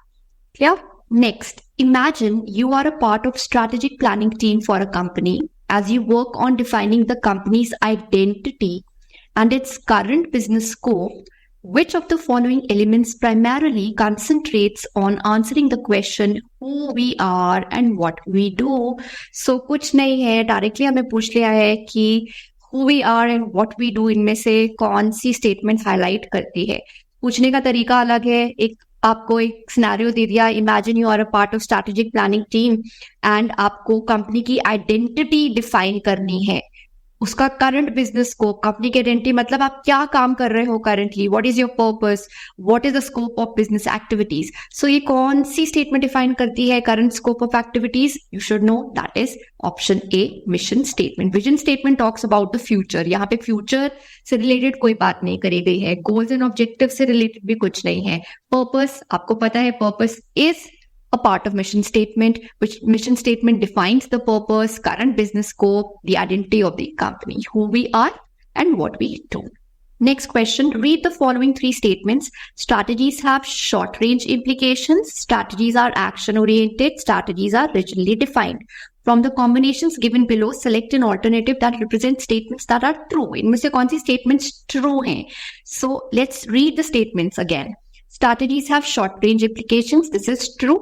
Clear? Next, imagine you are a part of strategic planning team for a company as you work on defining the company's identity and its current business scope. Which of the following elements primarily concentrates on answering the question who we are and what we do? So कुछ नहीं है, directly हमें पूछ लिया है कि who we are and what we do इनमें से कौन सी स्टेटमेंट हाईलाइट करती है. पूछने का तरीका अलग है. एक आपको एक सिनेरियो दे दिया, imagine you are a part of strategic planning team and आपको कंपनी की आइडेंटिटी डिफाइन करनी है, उसका करंट बिजनेस स्कोप. कंपनी की आइडेंटिटी मतलब आप क्या काम कर रहे हो currently, what is your purpose, what is the scope of business activities. So ये कौन सी स्टेटमेंट डिफाइन करती है current scope of activities? You should know, that is option A, mission statement. Vision statement talks about the future. यहाँ पे future से related कोई बात नहीं करी गई है. गोल्स एंड ऑब्जेक्टिव से रिलेटेड भी कुछ नहीं है. पर्पस, आपको पता है purpose is a part of mission statement, which mission statement defines the purpose, current business scope, the identity of the company, who we are and what we do. Next question, read the following three statements. Strategies have short range implications. Strategies are action oriented. Strategies are rigidly defined. From the combinations given below, select an alternative that represents statements that are true. इनमें से कौन सी statements true हैं? So let's read the statements again. Strategies have short range implications. This is true.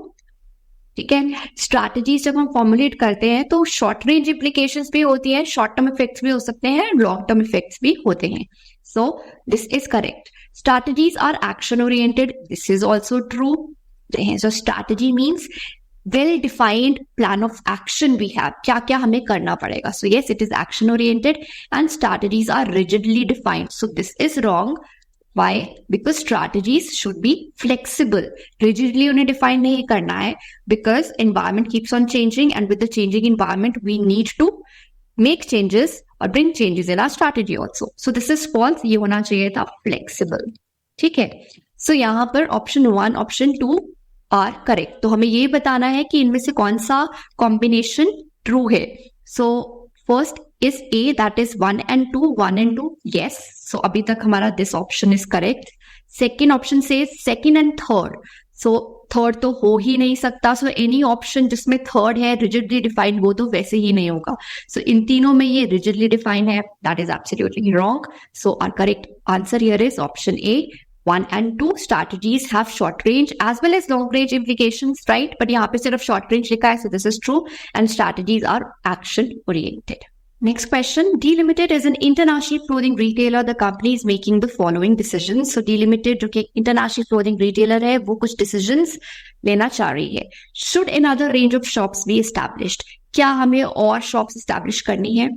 ठीक है. Strategies जब हम formulate करते हैं तो शॉर्ट रेंज इम्प्लीकेशंस भी होती है, शॉर्ट टर्म इफेक्ट्स भी हो सकते हैं, लॉन्ग टर्म इफेक्ट्स भी होते हैं. So this is correct. Strategies are action oriented. This is also true. So strategy means well defined plan of action we have, क्या क्या हमें करना पड़ेगा. So yes, it is action oriented. And strategies are rigidly defined. So this is wrong. Why? Because strategies should be flexible. Rigidly उन्हें define नहीं करना है, because environment keeps on changing and with the changing environment we need to make changes or bring changes in our strategy also. So this is false. ये होना चाहिए था flexible. ठीक है. So यहाँ पर option 1, option 2 are correct. तो हमें ये बताना है कि इनमें से कौन सा combination true है. So first is A, that is 1 and 2, 1 and 2. Yes. So अभी तक हमारा this option is correct. Second option says second and third. So third तो हो ही नहीं सकता. So any option जिसमें third है rigidly defined, वो तो वैसे ही नहीं होगा. So इन तीनों में ये rigidly defined है. That is absolutely wrong. So our correct answer here is option A. 1 and 2 strategies have short range as well as long range implications, right? But यहाँ पे सिर्फ short range लिखा है, so this is true. And strategies are action oriented. Next question, D-Limited is an international clothing retailer. The company is making the following decisions. So D-Limited जो कि international clothing retailer है, वो कुछ decisions लेना चाह रही है. Should another range of shops be established? क्या हमें और शॉप्स एस्टैब्लिश करनी है?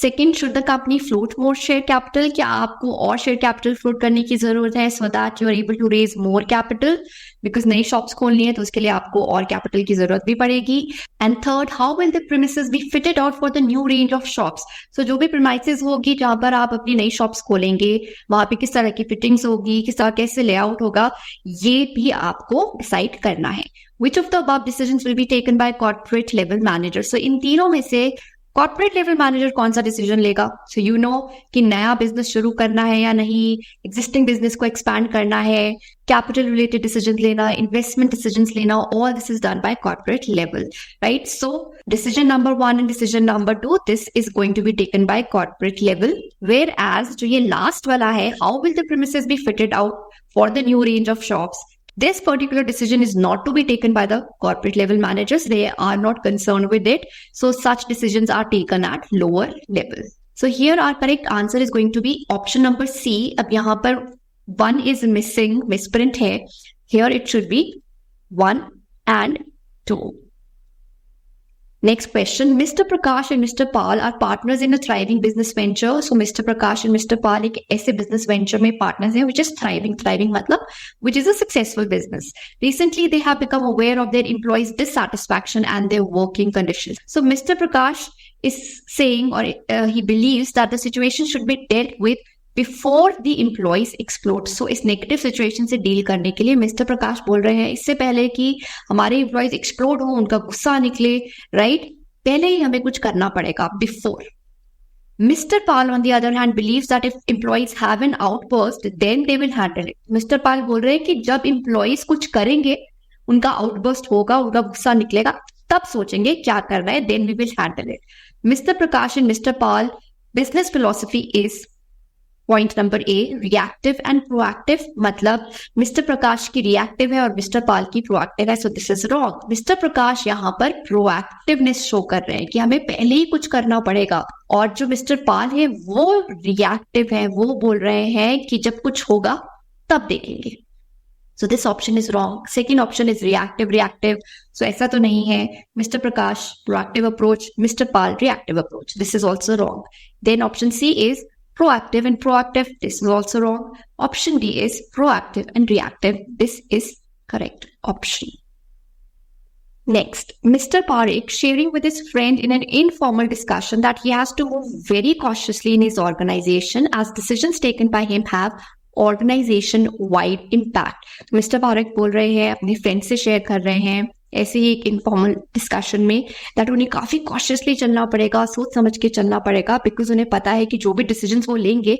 Second, should the company float more share capital? क्या आपको और शेयर कैपिटल फ्लोट करने की जरूरत है so that you are able to raise more capital? Because नई शॉप्स खोलनी है तो उसके लिए आपको और कैपिटल की जरूरत भी पड़ेगी. And third, how will the premises be fitted out for the new range of shops? So जो भी प्रीमाइसेस होगी जहां पर आप अपनी नई शॉप्स खोलेंगे, वहां पे किस तरह की फिटिंग्स होगी, किस तरह कैसे लेआउट होगा, ये भी आपको डिसाइड करना है. Which of the above decisions will be taken by corporate level manager? So इन तीनों में से कॉर्पोरेट लेवल मैनेजर कौन सा डिसीजन लेगा? सो यू नो कि नया बिजनेस शुरू करना है या नहीं, एग्जिस्टिंग बिजनेस को एक्सपैंड करना है, कैपिटल रिलेटेड डिसीजन लेना, इन्वेस्टमेंट डिसीजन लेना, all this is done by corporate level, right? So decision number 1 and decision number 2, this is going to be taken by corporate level. Whereas जो ये last वाला है, how will the premises be fitted out for the new range of shops, this particular decision is not to be taken by the corporate level managers. They are not concerned with it. So such decisions are taken at lower level. So here our correct answer is going to be option number C. अब यहाँ पर 1 is missing, misprint है. Here it should be 1 and 2. Next question, Mr. Prakash and Mr. Pal are partners in a thriving business venture. So Mr. Prakash and Mr. Pal एक ऐसे business venture में partners हैं which is thriving मतलब which is a successful business. Recently they have become aware of their employees' dissatisfaction and their working conditions. So Mr. Prakash is saying or he believes that the situation should be dealt with before the employees explode. So इस negative situation से deal करने के लिए mister प्रकाश बोल रहे हैं इससे पहले कि हमारे एम्प्लॉइज एक्सप्लोड हो, उनका गुस्सा निकले, राइट, पहले ही हमें कुछ करना पड़ेगा, before. Mr. Pal, on the other hand, believes that if employees have an outburst, then they will handle it. Mr. Pal बोल रहे हैं कि जब employees कुछ करेंगे, उनका outburst होगा, उनका गुस्सा निकलेगा, तब सोचेंगे क्या करना है, then we will handle it. Mr. Prakash and Mr. Pal business philosophy is point number A, reactive and proactive. मतलब मिस्टर प्रकाश की रिएक्टिव है और मिस्टर पाल की प्रोएक्टिव है. So this is wrong. Mister Prakash यहाँ पर प्रोएक्टिवनेस शो कर रहे हैं कि हमें पहले ही कुछ करना पड़ेगा, और जो मिस्टर पाल है वो रिएक्टिव है, वो बोल रहे हैं कि जब कुछ होगा तब देखेंगे. So this option is wrong. Second option is reactive. So ऐसा तो नहीं है. Mister Prakash proactive approach, mister Pal reactive approach. This is also wrong. Then option C is proactive and proactive. This is also wrong. Option D is proactive and reactive. This is correct option. Next, Mr. Parekh sharing with his friend in an informal discussion that he has to move very cautiously in his organization as decisions taken by him have organization wide impact. Mr. Parekh बोल रहे हैं, अपने friend से share कर रहे हैं ऐसे ही एक इनफॉर्मल डिस्कशन में, दैट उन्हें काफी कॉशियसली चलना पड़ेगा, सोच समझ के चलना पड़ेगा, बिकॉज उन्हें पता है कि जो भी डिसीजंस वो लेंगे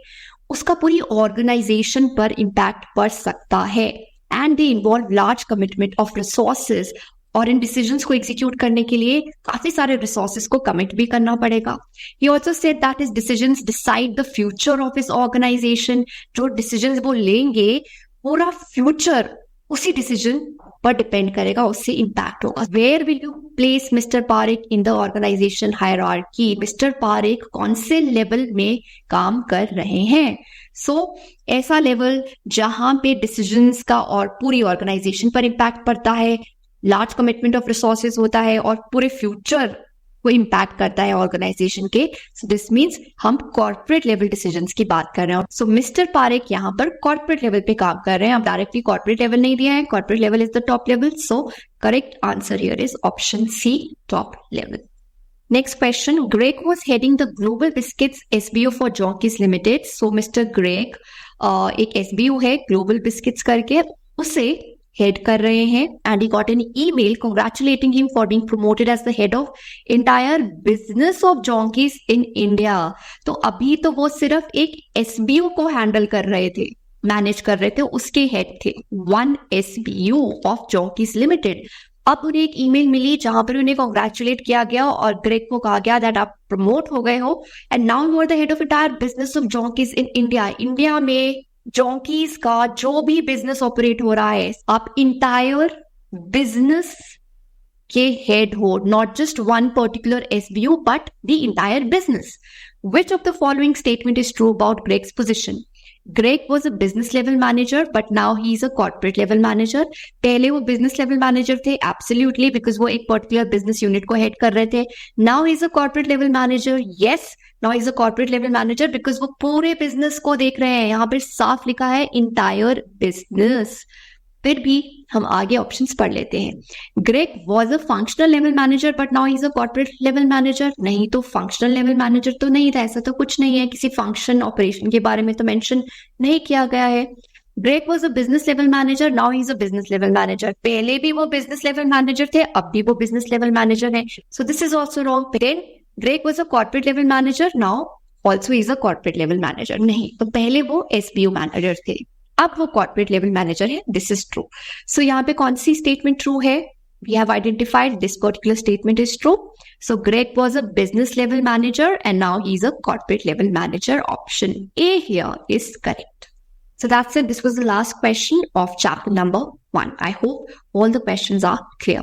उसका पूरी ऑर्गेनाइजेशन पर इम्पैक्ट पड़ सकता है. And they involve large commitment of resources, और इन डिसीजंस को एग्जीक्यूट करने के लिए काफी सारे रिसोर्सेज को कमिट भी करना पड़ेगा. He also said that his decisions decide the future of his organization. जो डिसीजंस वो लेंगे पूरा फ्यूचर उसी डिसीजन पर डिपेंड करेगा, उससे इंपैक्ट होगा. Where will you place mister Parekh in the organization hierarchy? Mister Parekh कौन से लेवल में काम कर रहे हैं? सो ऐसा लेवल जहां पे डिसीजंस का और पूरी ऑर्गेनाइजेशन पर इम्पैक्ट पड़ता है, लार्ज कमिटमेंट ऑफ रिसोर्सेज होता है और पूरे फ्यूचर को इम्पैक्ट करता है ऑर्गेनाइजेशन के. सो दिस मीन्स हम कॉर्पोरेट लेवल डिसीजंस की बात कर रहे हैं. सो मिस्टर पारेख यहाँ पर कॉर्पोरेट लेवल पे काम कर रहे हैं. अब डायरेक्टली कॉर्पोरेट लेवल नहीं दिया है, corporate level is the top level. So correct answer here is option C, top level. Next question, Greg was heading the Global Biscuits SBO for Jonkees Limited. So Mr. Greg एक SBO है Global Biscuits करके, उसे head कर रहे हैं. And he got an email congratulating him for being promoted as the head of entire business of Jonkies in India. तो अभी तो वो सिर्फ एक एसबीओ को हैंडल कर रहे थे, मैनेज कर रहे थे, उसके हेड थे, वन एसबीओ ऑफ जॉन्कीज लिमिटेड. अब उन्हें एक ईमेल मिली जहां पर उन्हें कांग्रेचुलेट किया गया और ग्रेग को कहा गया दैट आप प्रमोट हो गए हो and now you are the head of entire business of Jonkies in India. India में जॉन्कीज का जो भी बिजनेस ऑपरेट हो रहा है, आप इंटायर बिजनेस के हेड हो, not just one particular SBO but the entire business. Which of the following statement is true about Greg's position? Greg was a business level manager, but now he is a corporate level manager. पहले वो business level manager थे, absolutely, because वो एक particular business unit को head कर रहे थे. Now he is a corporate level manager. Yes, now he is a corporate level manager because वो पूरे business को देख रहे हैं. यहाँ पर साफ लिखा है entire business. फिर भी हम आगे ऑप्शंस पढ़ लेते हैं. Greg was a functional level manager but now is a corporate level manager. नहीं, तो फंक्शनल लेवल मैनेजर तो नहीं था, ऐसा तो कुछ नहीं है, किसी फंक्शन ऑपरेशन के बारे में तो मेंशन नहीं किया गया है. Greg was a business level manager, now is a business level manager. पहले भी वो बिजनेस लेवल मैनेजर थे, अब भी वो बिजनेस लेवल मैनेजर है. So this is also wrong. Then Greg was a corporate level manager, now also is a corporate level manager. नहीं, तो पहले वो एसबीओ मैनेजर थे, अब वो कॉर्पोरेट लेवल मैनेजर है. This is true. सो यहाँ पे कौन सी स्टेटमेंट ट्रू है? We have identified this particular statement is true. So Greg was a business level manager and now he is a corporate level manager. Option A here is correct. So that's it. This was the last question of chapter number 1. I hope all the questions are clear.